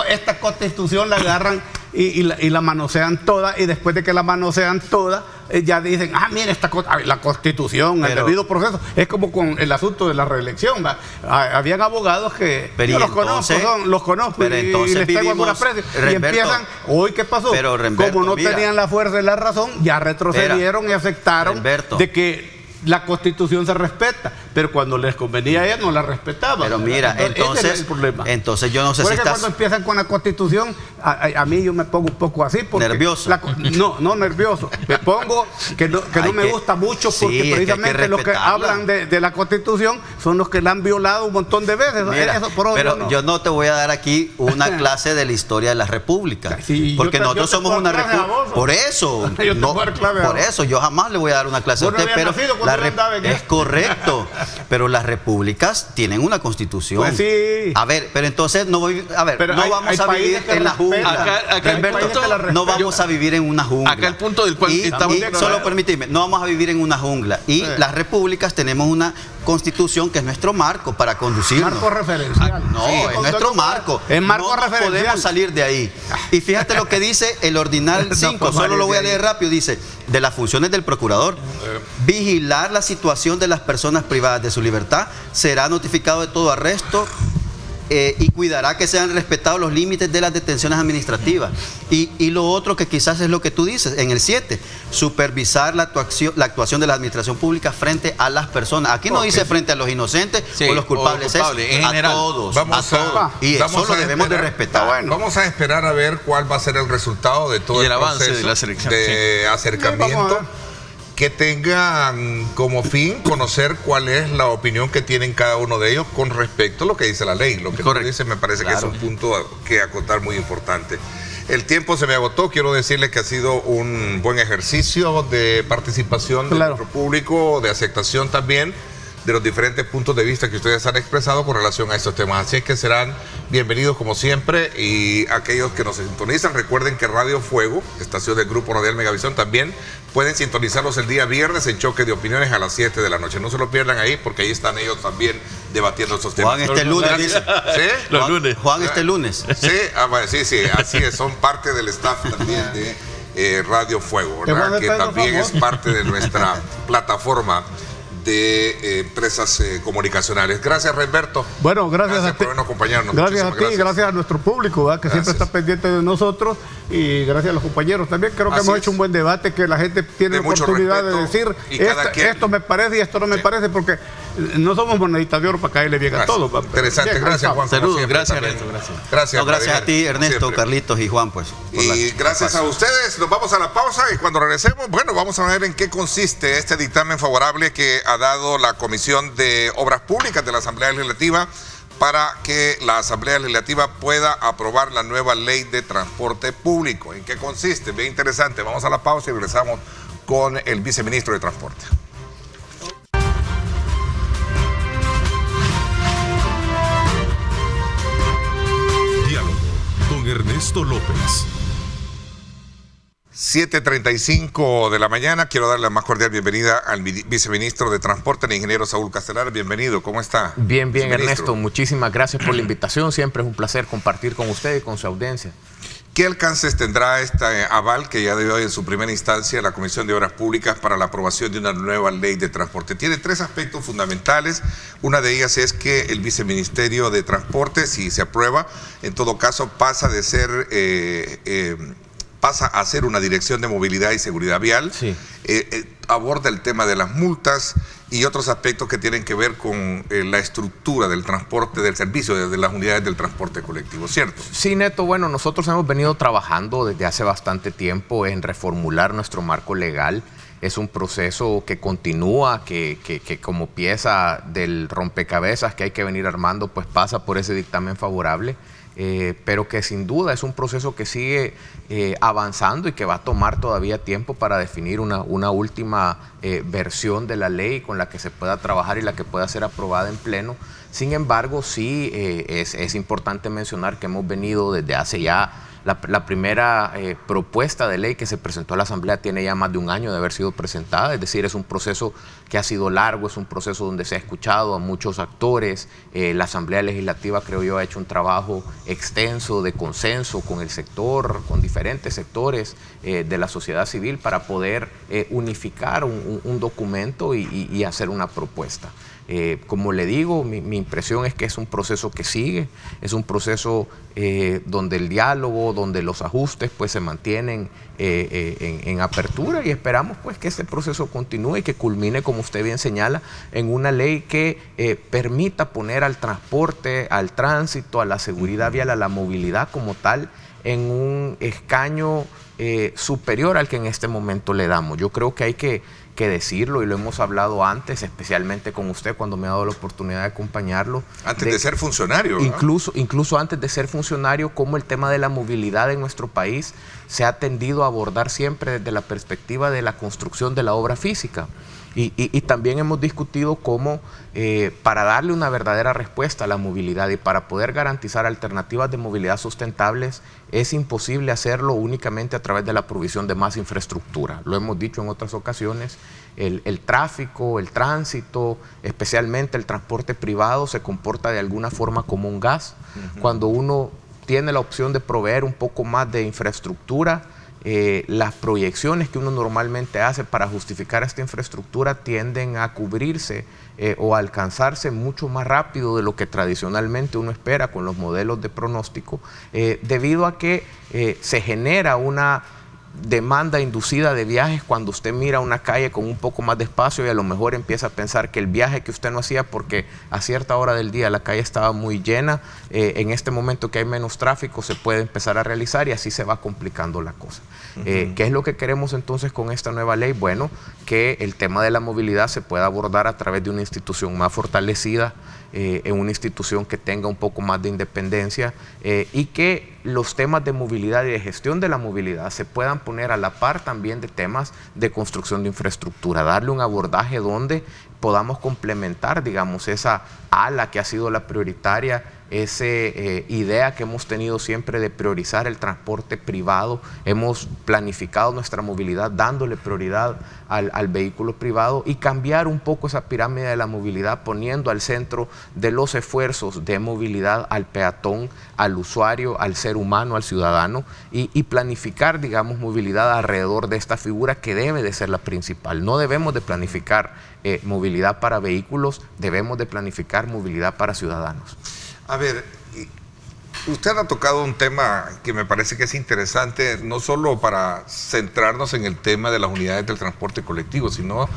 [SPEAKER 3] Esta Constitución la agarran y la manosean toda, y después de que la manosean toda, ya dicen, mira, la Constitución, el debido proceso. Es como con el asunto de la reelección. Habían abogados que yo los conozco y les tengo algún aprecio. Y empiezan, hoy ¿qué pasó? Como no tenían la fuerza y la razón, ya retrocedieron y aceptaron de que la Constitución se respeta, pero cuando les convenía a ella no la respetaban.
[SPEAKER 5] Pero mira, entonces,
[SPEAKER 3] ese es el problema.
[SPEAKER 5] Entonces yo no sé si
[SPEAKER 3] cuando empiezan con la Constitución, a mí yo me pongo un poco así.
[SPEAKER 5] ¿Nervioso?
[SPEAKER 3] No nervioso. Me pongo que no me gusta mucho, porque precisamente los que hablan de la Constitución son los que la han violado un montón de veces.
[SPEAKER 5] Mira, pero yo no te voy a dar aquí una clase de la historia de la República, porque nosotros somos una república. Por eso, yo jamás le voy a dar una clase a usted, pero es correcto, pero las repúblicas tienen una constitución.
[SPEAKER 3] Pues sí.
[SPEAKER 5] A ver, pero entonces no vamos a vivir en la jungla. No vamos a vivir en una jungla.
[SPEAKER 4] Acá el punto del cual estamos
[SPEAKER 5] solo permíteme, no vamos a vivir en una jungla. Y las repúblicas tenemos una constitución que es nuestro marco para conducirnos.
[SPEAKER 3] Marco referencial.
[SPEAKER 5] Es nuestro marco.
[SPEAKER 3] Es marco referencial.
[SPEAKER 5] No podemos salir de ahí. Y fíjate lo que dice el ordinal 5, solo lo voy a leer rápido. Dice, de las funciones del procurador, vigilar la situación de las personas privadas de su libertad, será notificado de todo arresto y cuidará que sean respetados los límites de las detenciones administrativas. Y lo otro que quizás es lo que tú dices, en el 7, supervisar la actuación de la administración pública frente a las personas. Aquí no dice frente a los inocentes o los culpables,
[SPEAKER 4] en general.
[SPEAKER 5] A todos. Y eso lo debemos de respetar.
[SPEAKER 2] Vamos a esperar a ver cuál va a ser el resultado de todo el
[SPEAKER 4] avance
[SPEAKER 2] proceso
[SPEAKER 4] de la selección,
[SPEAKER 2] de acercamiento, que tengan como fin conocer cuál es la opinión que tienen cada uno de ellos con respecto a lo que dice la ley. Lo que tú dices me parece que es un punto que acotar muy importante. El tiempo se me agotó. Quiero decirles que ha sido un buen ejercicio de participación de nuestro público, de aceptación también de los diferentes puntos de vista que ustedes han expresado con relación a estos temas. Así es que serán bienvenidos como siempre, y aquellos que nos sintonizan, recuerden que Radio Fuego, estación del Grupo Radial Megavisión, también pueden sintonizarlos el día viernes en Choque de Opiniones a las 7 de la noche. No se lo pierdan ahí, porque ahí están ellos también debatiendo estos temas.
[SPEAKER 5] Juan, lunes dice.
[SPEAKER 2] ¿Sí?
[SPEAKER 4] Los lunes.
[SPEAKER 5] Juan, lunes.
[SPEAKER 2] Sí, bueno, sí, así es, son parte del staff también de Radio Fuego, ¿verdad? Que también es parte de nuestra plataforma de empresas comunicacionales. Gracias, Reinberto.
[SPEAKER 3] Bueno, gracias a ti
[SPEAKER 2] por habernos acompañado.
[SPEAKER 3] Gracias a ti, gracias a nuestro público, ¿verdad? Que siempre está pendiente de nosotros, y gracias a los compañeros también. Creo que hemos hecho un buen debate, que la gente tiene la oportunidad de decir esto me parece y esto no me parece, porque no somos moneditas de oro para caerle bien a todos.
[SPEAKER 2] Interesante, bien, gracias, Juan.
[SPEAKER 4] Saludos, gracias,
[SPEAKER 2] Ernesto. Gracias
[SPEAKER 5] a ti, Ernesto, siempre. Carlitos y Juan, pues.
[SPEAKER 2] Y gracias a ustedes. Nos vamos a la pausa, y cuando regresemos, vamos a ver en qué consiste este dictamen favorable que ha dado la Comisión de Obras Públicas de la Asamblea Legislativa para que la Asamblea Legislativa pueda aprobar la nueva ley de transporte público. ¿En qué consiste? Bien interesante. Vamos a la pausa y regresamos con el viceministro de Transporte.
[SPEAKER 1] Ernesto López.
[SPEAKER 2] 7:35 de la mañana. Quiero darle la más cordial bienvenida al viceministro de Transporte, el ingeniero Saúl Castelar. Bienvenido, ¿cómo está?
[SPEAKER 6] Bien, Ernesto. Muchísimas gracias por la invitación. Siempre es un placer compartir con usted y con su audiencia.
[SPEAKER 2] ¿Qué alcances tendrá este aval que ya dio en su primera instancia la Comisión de Obras Públicas para la aprobación de una nueva ley de transporte? Tiene tres aspectos fundamentales. Una de ellas es que el Viceministerio de Transporte, si se aprueba, en todo caso pasa de ser... pasa a ser una dirección de movilidad y seguridad vial,
[SPEAKER 6] sí.
[SPEAKER 2] Aborda el tema de las multas y otros aspectos que tienen que ver con la estructura del transporte, del servicio de las unidades del transporte colectivo, ¿cierto?
[SPEAKER 6] Sí, Neto, bueno, nosotros hemos venido trabajando desde hace bastante tiempo en reformular nuestro marco legal. Es un proceso que continúa, que como pieza del rompecabezas que hay que venir armando, pues pasa por ese dictamen favorable. Pero que sin duda es un proceso que sigue avanzando y que va a tomar todavía tiempo para definir una última versión de la ley con la que se pueda trabajar y la que pueda ser aprobada en pleno. Sin embargo, sí es importante mencionar que hemos venido desde hace ya la primera propuesta de ley que se presentó a la Asamblea tiene ya más de un año de haber sido presentada, es decir, es un proceso que ha sido largo, es un proceso donde se ha escuchado a muchos actores. La Asamblea Legislativa, creo yo, ha hecho un trabajo extenso de consenso con el sector, con diferentes sectores de la sociedad civil para poder unificar un documento y hacer una propuesta. Como le digo, mi impresión es que es un proceso que sigue, es un proceso donde el diálogo, donde los ajustes pues se mantienen en apertura, y esperamos pues que este proceso continúe y que culmine, como usted bien señala, en una ley que permita poner al transporte, al tránsito, a la seguridad vial, a la movilidad como tal, en un escaño superior al que en este momento le damos. Yo creo que hay que decirlo, y lo hemos hablado antes, especialmente con usted cuando me ha dado la oportunidad de acompañarlo.
[SPEAKER 2] Antes de ser funcionario, ¿no?
[SPEAKER 6] Incluso antes de ser funcionario, cómo el tema de la movilidad en nuestro país se ha tendido a abordar siempre desde la perspectiva de la construcción de la obra física. Y también hemos discutido cómo para darle una verdadera respuesta a la movilidad y para poder garantizar alternativas de movilidad sustentables, es imposible hacerlo únicamente a través de la provisión de más infraestructura. Lo hemos dicho en otras ocasiones, el tráfico, el tránsito, especialmente el transporte privado, se comporta de alguna forma como un gas. Cuando uno tiene la opción de proveer un poco más de infraestructura, las proyecciones que uno normalmente hace para justificar esta infraestructura tienden a cubrirse o a alcanzarse mucho más rápido de lo que tradicionalmente uno espera con los modelos de pronóstico, debido a que se genera una demanda inducida de viajes cuando usted mira una calle con un poco más de espacio y a lo mejor empieza a pensar que el viaje que usted no hacía porque a cierta hora del día la calle estaba muy llena, en este momento que hay menos tráfico se puede empezar a realizar, y así se va complicando la cosa. ¿Qué es lo que queremos entonces con esta nueva ley? Bueno, que el tema de la movilidad se pueda abordar a través de una institución más fortalecida, en una institución que tenga un poco más de independencia, y que los temas de movilidad y de gestión de la movilidad se puedan poner a la par también de temas de construcción de infraestructura, darle un abordaje donde podamos complementar, digamos, esa ala que ha sido la prioritaria, esa idea que hemos tenido siempre de priorizar el transporte privado. Hemos planificado nuestra movilidad dándole prioridad al vehículo privado, y cambiar un poco esa pirámide de la movilidad, poniendo al centro de los esfuerzos de movilidad al peatón, al usuario, al ser humano, al ciudadano, y planificar, digamos, movilidad alrededor de esta figura que debe de ser la principal. No debemos de planificar movilidad para vehículos, debemos de planificar movilidad para ciudadanos.
[SPEAKER 2] A ver, usted ha tocado un tema que me parece que es interesante, no solo para centrarnos en el tema de las unidades del transporte colectivo, sino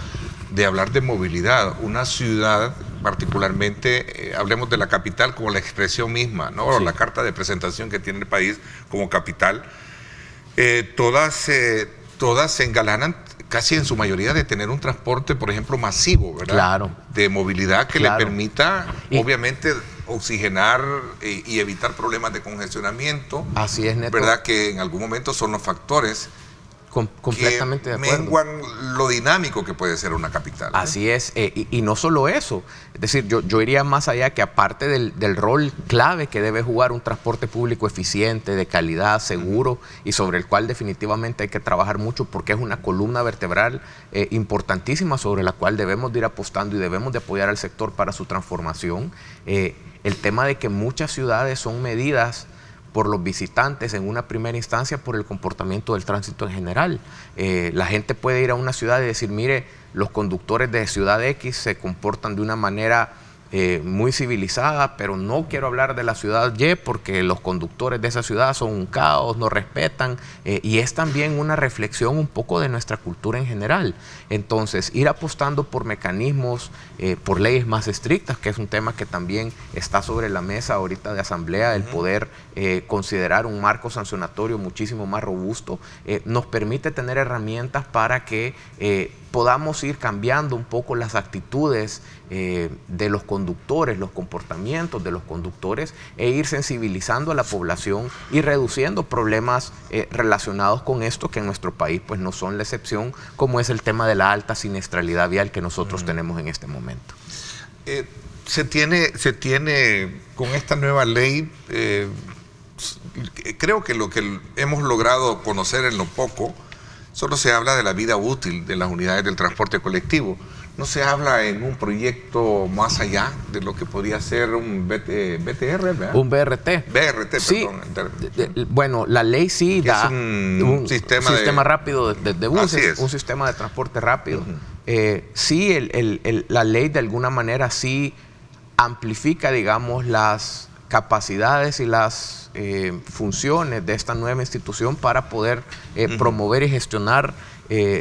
[SPEAKER 2] de hablar de movilidad. Una ciudad, particularmente, hablemos de la capital como la expresión misma, ¿no? Sí. La carta de presentación que tiene el país como capital, todas se engalanan casi en su mayoría de tener un transporte, por ejemplo, masivo, ¿verdad? Claro. De movilidad que le permita, obviamente, oxigenar y evitar problemas de congestionamiento.
[SPEAKER 6] Así es, Neto.
[SPEAKER 2] ¿Verdad? Que en algún momento son los factores
[SPEAKER 6] Completamente de acuerdo.
[SPEAKER 2] menguan lo dinámico que puede ser una capital.
[SPEAKER 6] Así es, y no solo eso, es decir, yo iría más allá, que aparte del rol clave que debe jugar un transporte público eficiente, de calidad, seguro, y sobre el cual definitivamente hay que trabajar mucho, porque es una columna vertebral importantísima sobre la cual debemos de ir apostando y debemos de apoyar al sector para su transformación. El tema de que muchas ciudades son medidas por los visitantes en una primera instancia por el comportamiento del tránsito en general. La gente puede ir a una ciudad y decir, mire, los conductores de ciudad X se comportan de una manera muy civilizada, pero no quiero hablar de la ciudad Y porque los conductores de esa ciudad son un caos, no respetan, y es también una reflexión un poco de nuestra cultura en general. Entonces, ir apostando por mecanismos, por leyes más estrictas, que es un tema que también está sobre la mesa ahorita de asamblea, el poder considerar un marco sancionatorio muchísimo más robusto, nos permite tener herramientas para que podamos ir cambiando un poco las actitudes de los conductores, los comportamientos de los conductores, e ir sensibilizando a la población y reduciendo problemas relacionados con esto, que en nuestro país pues no son la excepción, como es el tema de la alta siniestralidad vial que nosotros tenemos en este momento.
[SPEAKER 2] Se tiene con esta nueva ley, creo que lo que hemos logrado conocer en lo poco, solo se habla de la vida útil de las unidades del transporte colectivo. No se habla en un proyecto más allá de lo que podría ser un BTR, ¿verdad?
[SPEAKER 6] Un BRT.
[SPEAKER 2] BRT,
[SPEAKER 6] sí,
[SPEAKER 2] perdón.
[SPEAKER 6] Bueno, la ley sí da
[SPEAKER 2] un sistema
[SPEAKER 6] rápido de buses, un sistema de transporte rápido. Sí, la ley de alguna manera sí amplifica, digamos, las capacidades y las funciones de esta nueva institución para poder promover y gestionar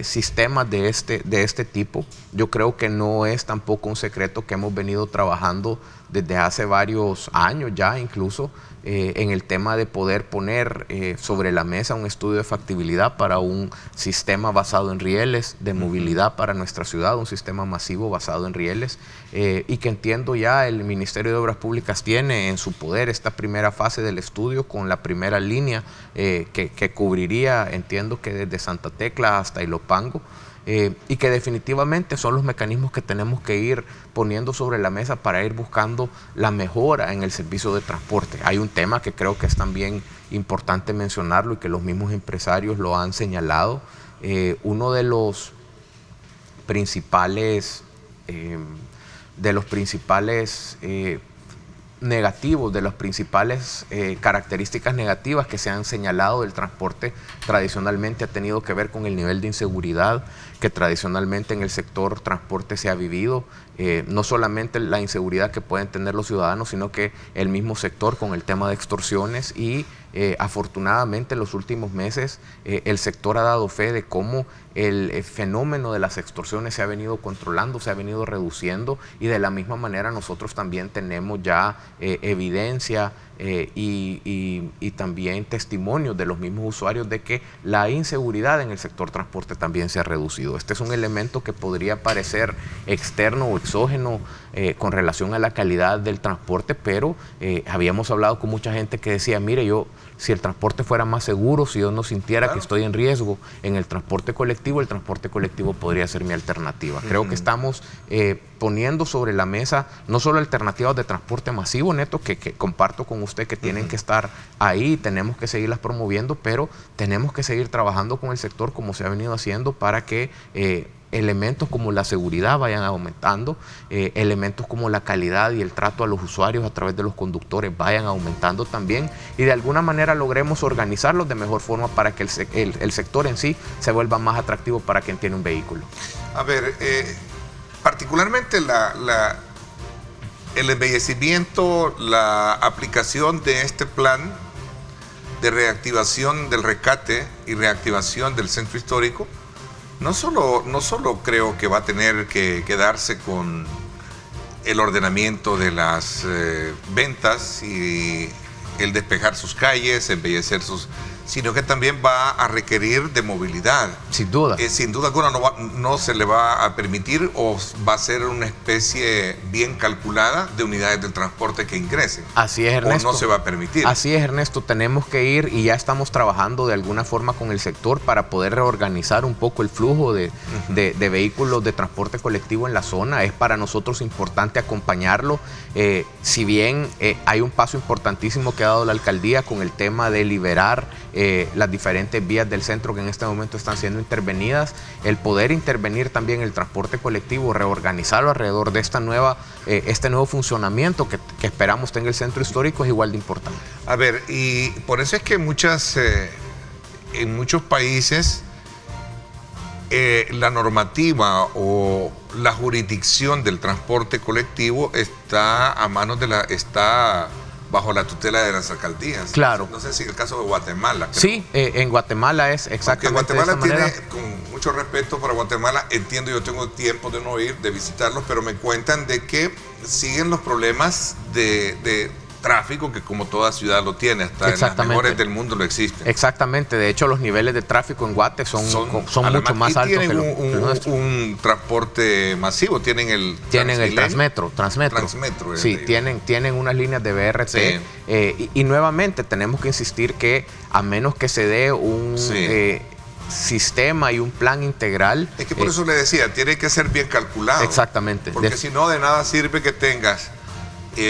[SPEAKER 6] sistemas de este tipo. Yo creo que no es tampoco un secreto que hemos venido trabajando desde hace varios años ya, incluso en el tema de poder poner sobre la mesa un estudio de factibilidad para un sistema basado en rieles de movilidad para nuestra ciudad, un sistema masivo basado en rieles, y que entiendo ya el Ministerio de Obras Públicas tiene en su poder esta primera fase del estudio con la primera línea que cubriría, entiendo que desde Santa Tecla hasta Ilopango, y que definitivamente son los mecanismos que tenemos que ir poniendo sobre la mesa para ir buscando la mejora en el servicio de transporte. Hay un tema que creo que es también importante mencionarlo y que los mismos empresarios lo han señalado. Uno de los principales negativos, de las principales características negativas que se han señalado del transporte tradicionalmente ha tenido que ver con el nivel de inseguridad que tradicionalmente en el sector transporte se ha vivido, no solamente la inseguridad que pueden tener los ciudadanos, sino que el mismo sector con el tema de extorsiones y afortunadamente en los últimos meses el sector ha dado fe de cómo el fenómeno de las extorsiones se ha venido controlando, se ha venido reduciendo, y de la misma manera nosotros también tenemos ya evidencia y también testimonios de los mismos usuarios de que la inseguridad en el sector transporte también se ha reducido. Este es un elemento que podría parecer externo o exógeno con relación a la calidad del transporte, pero habíamos hablado con mucha gente que decía, mire, si el transporte fuera más seguro, si yo no sintiera que estoy en riesgo en el transporte colectivo podría ser mi alternativa. Creo que estamos poniendo sobre la mesa no solo alternativas de transporte masivo, Neto, que comparto con usted que tienen que estar ahí, tenemos que seguirlas promoviendo, pero tenemos que seguir trabajando con el sector como se ha venido haciendo para que elementos como la seguridad vayan aumentando, elementos como la calidad y el trato a los usuarios a través de los conductores vayan aumentando también, y de alguna manera logremos organizarlos de mejor forma para que el sector en sí se vuelva más atractivo para quien tiene un vehículo.
[SPEAKER 2] A ver, particularmente el embellecimiento, la aplicación de este plan de reactivación del rescate y reactivación del centro histórico, no solo creo que va a tener que quedarse con el ordenamiento de las ventas y el despejar sus calles, embellecer sus sino que también va a requerir de movilidad.
[SPEAKER 6] Sin duda.
[SPEAKER 2] Sin duda alguna no se le va a permitir, o va a ser una especie bien calculada de unidades del transporte que ingresen.
[SPEAKER 6] Así es, Ernesto.
[SPEAKER 2] O no se va a permitir.
[SPEAKER 6] Así es, Ernesto. Tenemos que ir, y ya estamos trabajando de alguna forma con el sector para poder reorganizar un poco el flujo de vehículos de transporte colectivo en la zona. Es para nosotros importante acompañarlo. Si bien hay un paso importantísimo que ha dado la alcaldía con el tema de liberar las diferentes vías del centro que en este momento están siendo intervenidas, el poder intervenir también el transporte colectivo, reorganizarlo alrededor de este nuevo funcionamiento que esperamos tenga el centro histórico, es igual de importante.
[SPEAKER 2] A ver, y por eso es que en muchos países la normativa o la jurisdicción del transporte colectivo está bajo la tutela de las alcaldías.
[SPEAKER 6] Claro.
[SPEAKER 2] No sé si el caso de Guatemala. Creo.
[SPEAKER 6] Sí, en Guatemala es exactamente.
[SPEAKER 2] Porque Guatemala
[SPEAKER 6] de esta
[SPEAKER 2] tiene,
[SPEAKER 6] manera.
[SPEAKER 2] con mucho respeto para Guatemala, entiendo, yo tengo tiempo de no ir, de visitarlos, pero me cuentan de que siguen los problemas de tráfico, que como toda ciudad lo tiene, hasta en las mejores del mundo lo existen.
[SPEAKER 6] Exactamente, de hecho los niveles de tráfico en Guate son mucho más altos que
[SPEAKER 2] un transporte masivo, tienen el
[SPEAKER 6] Transmetro. Sí, tienen unas líneas de BRT, sí. Y nuevamente tenemos que insistir que a menos que se dé un sistema y un plan integral.
[SPEAKER 2] Es que por eso le decía, tiene que ser bien calculado.
[SPEAKER 6] Exactamente.
[SPEAKER 2] Porque si no, de nada sirve que tengas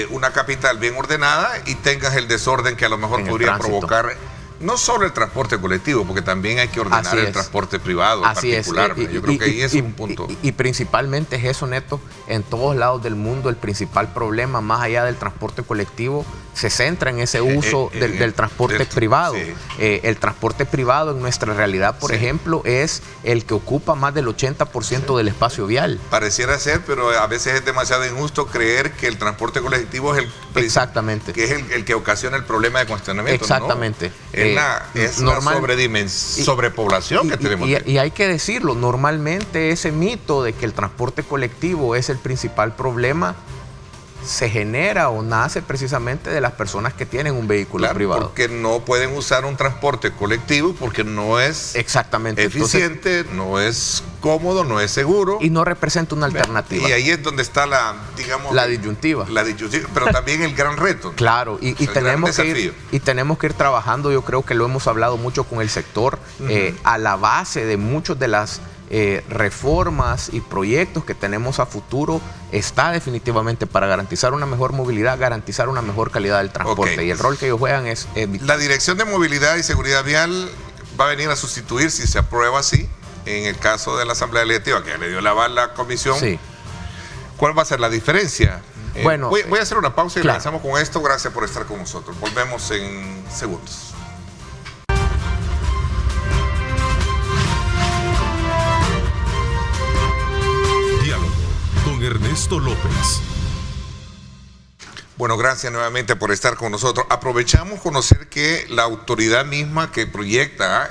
[SPEAKER 2] una capital bien ordenada y tengas el desorden que a lo mejor podría provocar no solo el transporte colectivo, porque también hay que ordenar el transporte privado particular. Yo creo que ahí es un punto.
[SPEAKER 6] Y principalmente es eso, Neto, en todos lados del mundo el principal problema, más allá del transporte colectivo, se centra en ese uso del transporte privado. Sí. El transporte privado en nuestra realidad, por ejemplo, es el que ocupa más del 80% del espacio vial.
[SPEAKER 2] Pareciera ser, pero a veces es demasiado injusto creer que el transporte colectivo es
[SPEAKER 6] exactamente,
[SPEAKER 2] que es el que ocasiona el problema de congestionamiento.
[SPEAKER 6] Exactamente.
[SPEAKER 2] ¿No? Es normal, la sobrepoblación que tenemos.
[SPEAKER 6] Y hay que decirlo, normalmente ese mito de que el transporte colectivo es el principal problema se genera o nace precisamente de las personas que tienen un vehículo privado.
[SPEAKER 2] Porque no pueden usar un transporte colectivo porque no es eficiente, no es cómodo, no es seguro.
[SPEAKER 6] Y no representa una alternativa.
[SPEAKER 2] Y ahí es donde está la
[SPEAKER 6] disyuntiva.
[SPEAKER 2] Pero también el gran reto.
[SPEAKER 6] Claro, y tenemos que ir trabajando, yo creo que lo hemos hablado mucho con el sector, a la base de muchos de las reformas y proyectos que tenemos a futuro está definitivamente para garantizar una mejor movilidad, garantizar una mejor calidad del transporte. Y el rol que ellos juegan es vital.
[SPEAKER 2] La Dirección de Movilidad y Seguridad Vial va a venir a sustituir, si se aprueba así, en el caso de la Asamblea Legislativa, que le dio la aval a la comisión.
[SPEAKER 6] Sí.
[SPEAKER 2] ¿Cuál va a ser la diferencia?
[SPEAKER 6] Bueno,
[SPEAKER 2] voy a hacer una pausa y regresamos con esto. Gracias por estar con nosotros. Volvemos en segundos.
[SPEAKER 1] Ernesto López.
[SPEAKER 2] Bueno, gracias nuevamente por estar con nosotros. Aprovechamos conocer que la autoridad misma que proyecta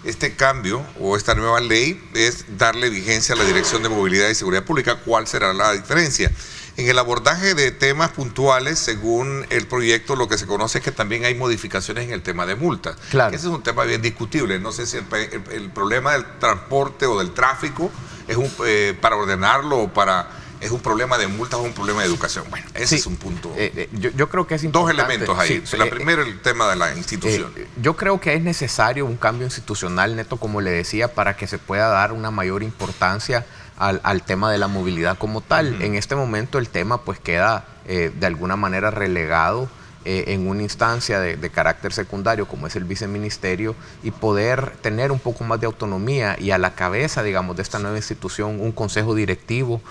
[SPEAKER 2] este cambio o esta nueva ley es darle vigencia a la Dirección de Movilidad y Seguridad Pública. ¿Cuál será la diferencia? En el abordaje de temas puntuales, según el proyecto, lo que se conoce es que también hay modificaciones en el tema de multas.
[SPEAKER 6] Claro.
[SPEAKER 2] Ese es un tema bien discutible. No sé si el problema del transporte o del tráfico es para ordenarlo o es un problema de multas o un problema de educación. Bueno, ese es un punto.
[SPEAKER 6] Yo creo que es importante.
[SPEAKER 2] Dos elementos ahí. La primera, el tema de la institución.
[SPEAKER 6] Yo creo que es necesario un cambio institucional, Neto, como le decía, para que se pueda dar una mayor importancia al tema de la movilidad como tal. En este momento el tema pues queda de alguna manera relegado en una instancia de carácter secundario como es el viceministerio, y poder tener un poco más de autonomía y a la cabeza, digamos, de esta nueva institución un consejo directivo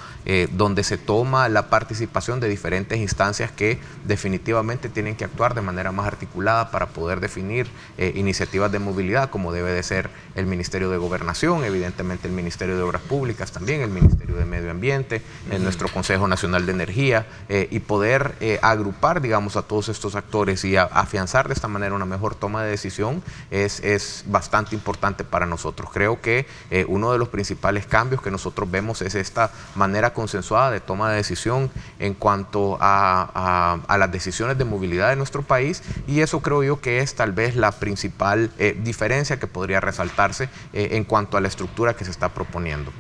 [SPEAKER 6] donde se toma la participación de diferentes instancias que definitivamente tienen que actuar de manera más articulada para poder definir iniciativas de movilidad, como debe de ser el Ministerio de Gobernación, evidentemente el Ministerio de Obras Públicas, también el Ministerio de Medio Ambiente, nuestro Consejo Nacional de Energía, y poder agrupar, digamos, a todos estos estos actores y afianzar de esta manera una mejor toma de decisión es bastante importante para nosotros. Creo que uno de los principales cambios que nosotros vemos es esta manera consensuada de toma de decisión en cuanto a las decisiones de movilidad de nuestro país, y eso creo yo que es tal vez la principal diferencia que podría resaltarse en cuanto a la estructura que se está proponiendo.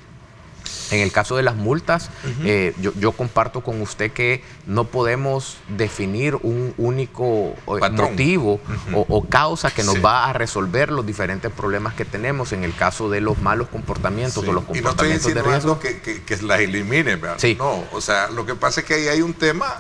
[SPEAKER 6] En el caso de las multas, yo comparto con usted que no podemos definir un único motivo o causa que nos va a resolver los diferentes problemas que tenemos en el caso de los malos comportamientos o los comportamientos de riesgo.
[SPEAKER 2] Que las elimine, ¿verdad?
[SPEAKER 6] Sí.
[SPEAKER 2] No, o sea, lo que pasa es que ahí hay un tema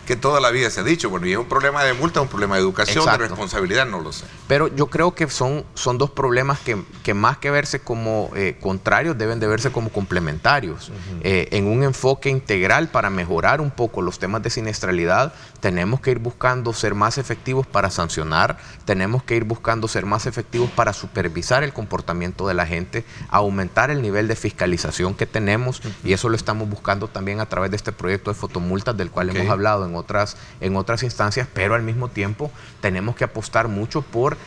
[SPEAKER 2] que toda la vida se ha dicho, bueno, y es un problema de multa, un problema de educación,
[SPEAKER 6] exacto,
[SPEAKER 2] de responsabilidad, no lo sé.
[SPEAKER 6] Pero yo creo que son dos problemas que más que verse como contrarios, deben de verse como complementarios. En un enfoque integral para mejorar un poco los temas de siniestralidad, tenemos que ir buscando ser más efectivos para sancionar, tenemos que ir buscando ser más efectivos para supervisar el comportamiento de la gente, aumentar el nivel de fiscalización que tenemos, y eso lo estamos buscando también a través de este proyecto de fotomultas del cual hemos hablado en otras instancias, pero al mismo tiempo tenemos que apostar mucho por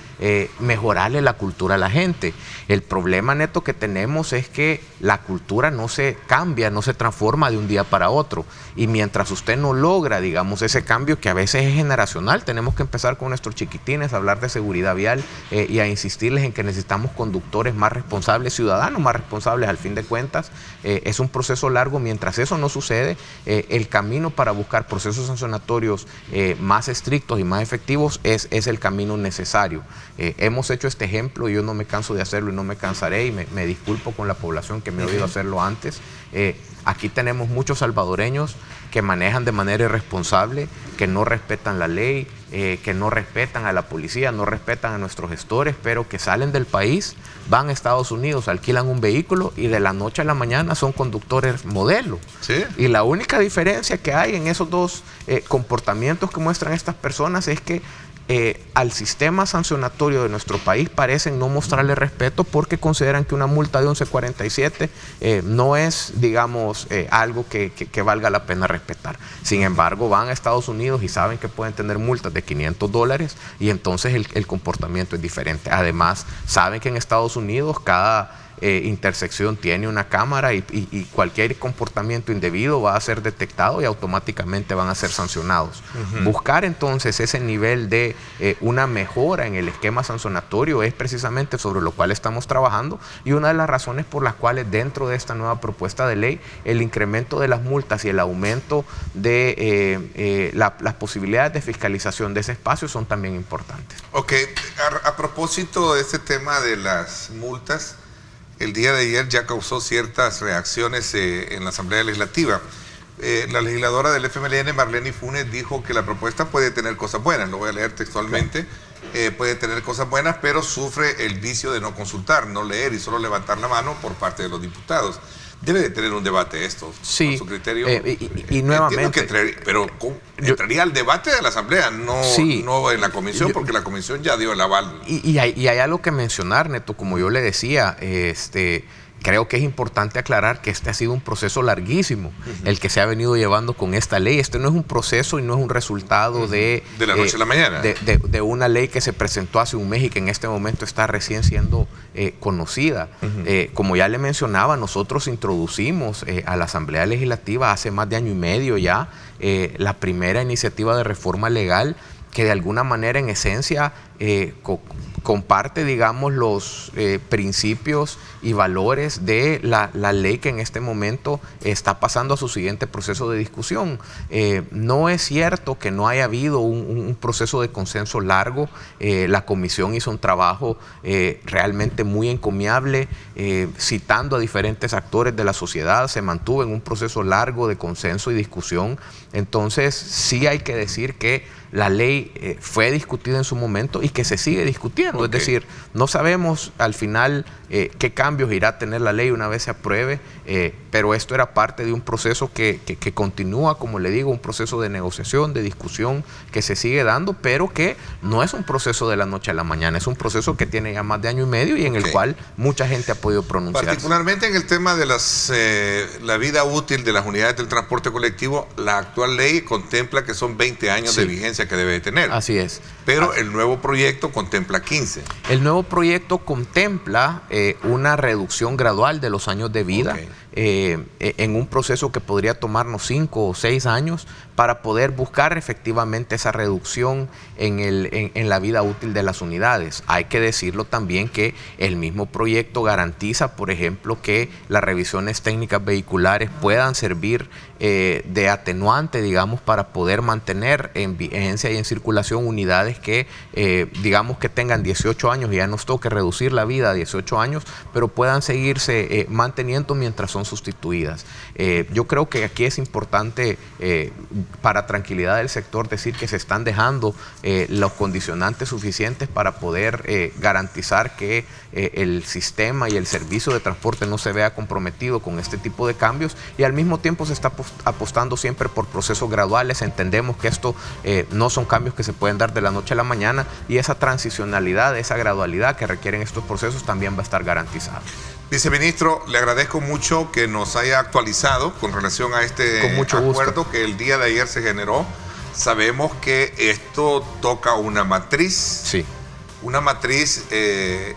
[SPEAKER 6] mejorarle la cultura a la gente. El problema neto que tenemos es que la cultura no se cambia, no se transforma de un día para otro, y mientras usted no logra, digamos, ese cambio que a veces es generacional, tenemos que empezar con nuestros chiquitines a hablar de seguridad vial y a insistirles en que necesitamos conductores más responsables, ciudadanos más responsables. Al fin de cuentas, es un proceso largo. Mientras eso no sucede, el camino para buscar procesos sancionatorios más estrictos y más efectivos es el camino necesario. Hemos hecho este ejemplo, y yo no me canso de hacerlo y no me cansaré, y me disculpo con la población que me ha oído hacerlo antes. Aquí tenemos muchos salvadoreños que manejan de manera irresponsable, que no respetan la ley, que no respetan a la policía, no respetan a nuestros gestores, pero que salen del país, van a Estados Unidos, alquilan un vehículo y de la noche a la mañana son conductores modelo.
[SPEAKER 2] ¿Sí?
[SPEAKER 6] Y la única diferencia que hay en esos dos comportamientos que muestran estas personas es que al sistema sancionatorio de nuestro país parecen no mostrarle respeto porque consideran que una multa de 11.47 no es, digamos, algo que valga la pena respetar. Sin embargo, van a Estados Unidos y saben que pueden tener multas de $500, y entonces el comportamiento es diferente. Además, saben que en Estados Unidos cada intersección tiene una cámara y cualquier comportamiento indebido va a ser detectado y automáticamente van a ser sancionados. Buscar entonces ese nivel de una mejora en el esquema sancionatorio es precisamente sobre lo cual estamos trabajando, y una de las razones por las cuales dentro de esta nueva propuesta de ley el incremento de las multas y el aumento de las posibilidades de fiscalización de ese espacio son también importantes.
[SPEAKER 2] Ok, a propósito de este tema de las multas, el día de ayer ya causó ciertas reacciones en la Asamblea Legislativa. La legisladora del FMLN, Marlene Funes, dijo que la propuesta puede tener cosas buenas, lo voy a leer textualmente, puede tener cosas buenas, pero sufre el vicio de no consultar, no leer y solo levantar la mano por parte de los diputados. Debe de tener un debate esto,
[SPEAKER 6] sí,
[SPEAKER 2] a su criterio.
[SPEAKER 6] Y nuevamente...
[SPEAKER 2] Pero entraría al debate de la Asamblea, no,
[SPEAKER 6] sí,
[SPEAKER 2] no en la comisión, porque la comisión ya dio el aval.
[SPEAKER 6] Y hay algo que mencionar, Neto, como yo le decía, creo que es importante aclarar que este ha sido un proceso larguísimo, el que se ha venido llevando con esta ley. Este no es un proceso y no es un resultado de
[SPEAKER 2] la noche a la mañana.
[SPEAKER 6] De una ley que se presentó hace un mes y que en este momento está recién siendo conocida. Como ya le mencionaba, nosotros introducimos a la Asamblea Legislativa hace más de año y medio ya la primera iniciativa de reforma legal que de alguna manera, en esencia, comparte, digamos, los principios y valores de la ley que en este momento está pasando a su siguiente proceso de discusión. No es cierto que no haya habido un proceso de consenso largo. La comisión hizo un trabajo realmente muy encomiable, citando a diferentes actores de la sociedad, se mantuvo en un proceso largo de consenso y discusión. Entonces, sí hay que decir que la ley fue discutida en su momento y que se sigue discutiendo. Okay. Es decir, no sabemos al final qué cambios irá a tener la ley una vez se apruebe, pero esto era parte de un proceso que continúa, como le digo, un proceso de negociación, de discusión que se sigue dando, pero que no es un proceso de la noche a la mañana, es un proceso que tiene ya más de año y medio y en el cual mucha gente ha podido pronunciarse.
[SPEAKER 2] Particularmente en el tema de la vida útil de las unidades del transporte colectivo, la actual ley contempla que son 20 años de vigencia eficiencia que debe de tener.
[SPEAKER 6] Así es.
[SPEAKER 2] Pero el nuevo proyecto contempla 15.
[SPEAKER 6] El nuevo proyecto contempla una reducción gradual de los años de vida, en un proceso que podría tomarnos 5 o 6 años para poder buscar efectivamente esa reducción en la vida útil de las unidades. Hay que decirlo también que el mismo proyecto garantiza, por ejemplo, que las revisiones técnicas vehiculares puedan servir de atenuante, digamos, para poder mantener en vigencia y en circulación unidades que, digamos, que tengan 18 años y ya nos toque reducir la vida a 18 años, pero puedan seguirse manteniendo mientras son sustituidas. Yo creo que aquí es importante, para tranquilidad del sector, decir que se están dejando los condicionantes suficientes para poder garantizar que el sistema y el servicio de transporte no se vea comprometido con este tipo de cambios, y al mismo tiempo se está apostando siempre por procesos graduales. Entendemos que esto no son cambios que se pueden dar de la noche a la mañana, y esa transicionalidad, esa gradualidad que requieren estos procesos también va a estar garantizada.
[SPEAKER 2] Viceministro, le agradezco mucho que nos haya actualizado con relación a este acuerdo que el día de ayer se generó. Sabemos que esto toca una matriz.
[SPEAKER 6] Sí.
[SPEAKER 2] Una matriz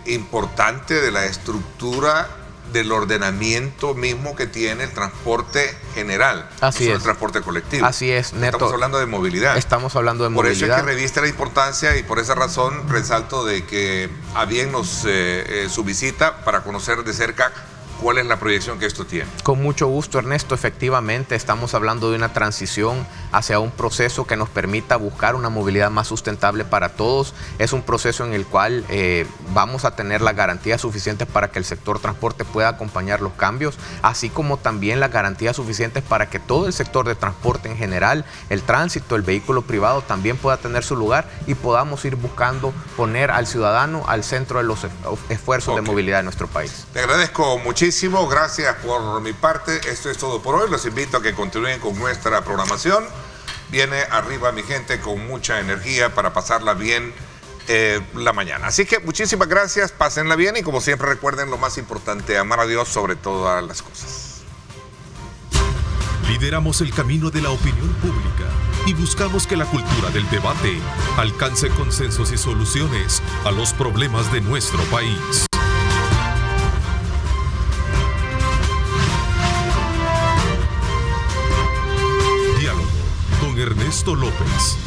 [SPEAKER 2] importante de la estructura del ordenamiento mismo que tiene el transporte general.
[SPEAKER 6] Así es.
[SPEAKER 2] El transporte colectivo.
[SPEAKER 6] Así es, Neto.
[SPEAKER 2] Estamos hablando de movilidad.
[SPEAKER 6] Estamos hablando de movilidad.
[SPEAKER 2] Por eso es que reviste la importancia, y por esa razón resalto de que a bien nos su visita para conocer de cerca cuál es la proyección que esto tiene.
[SPEAKER 6] Con mucho gusto, Ernesto. Efectivamente, estamos hablando de una transición hacia un proceso que nos permita buscar una movilidad más sustentable para todos. Es un proceso en el cual vamos a tener las garantías suficientes para que el sector transporte pueda acompañar los cambios, así como también las garantías suficientes para que todo el sector de transporte en general, el tránsito, el vehículo privado, también pueda tener su lugar, y podamos ir buscando poner al ciudadano al centro de los esfuerzos de movilidad de nuestro país.
[SPEAKER 2] Te agradezco muchísimo. Gracias por mi parte. Esto es todo por hoy. Los invito a que continúen con nuestra programación. Viene arriba mi gente con mucha energía para pasarla bien la mañana. Así que muchísimas gracias, pásenla bien, y como siempre recuerden lo más importante, amar a Dios sobre todas las cosas.
[SPEAKER 1] Lideramos el camino de la opinión pública y buscamos que la cultura del debate alcance consensos y soluciones a los problemas de nuestro país. Diálogo con Ernesto López.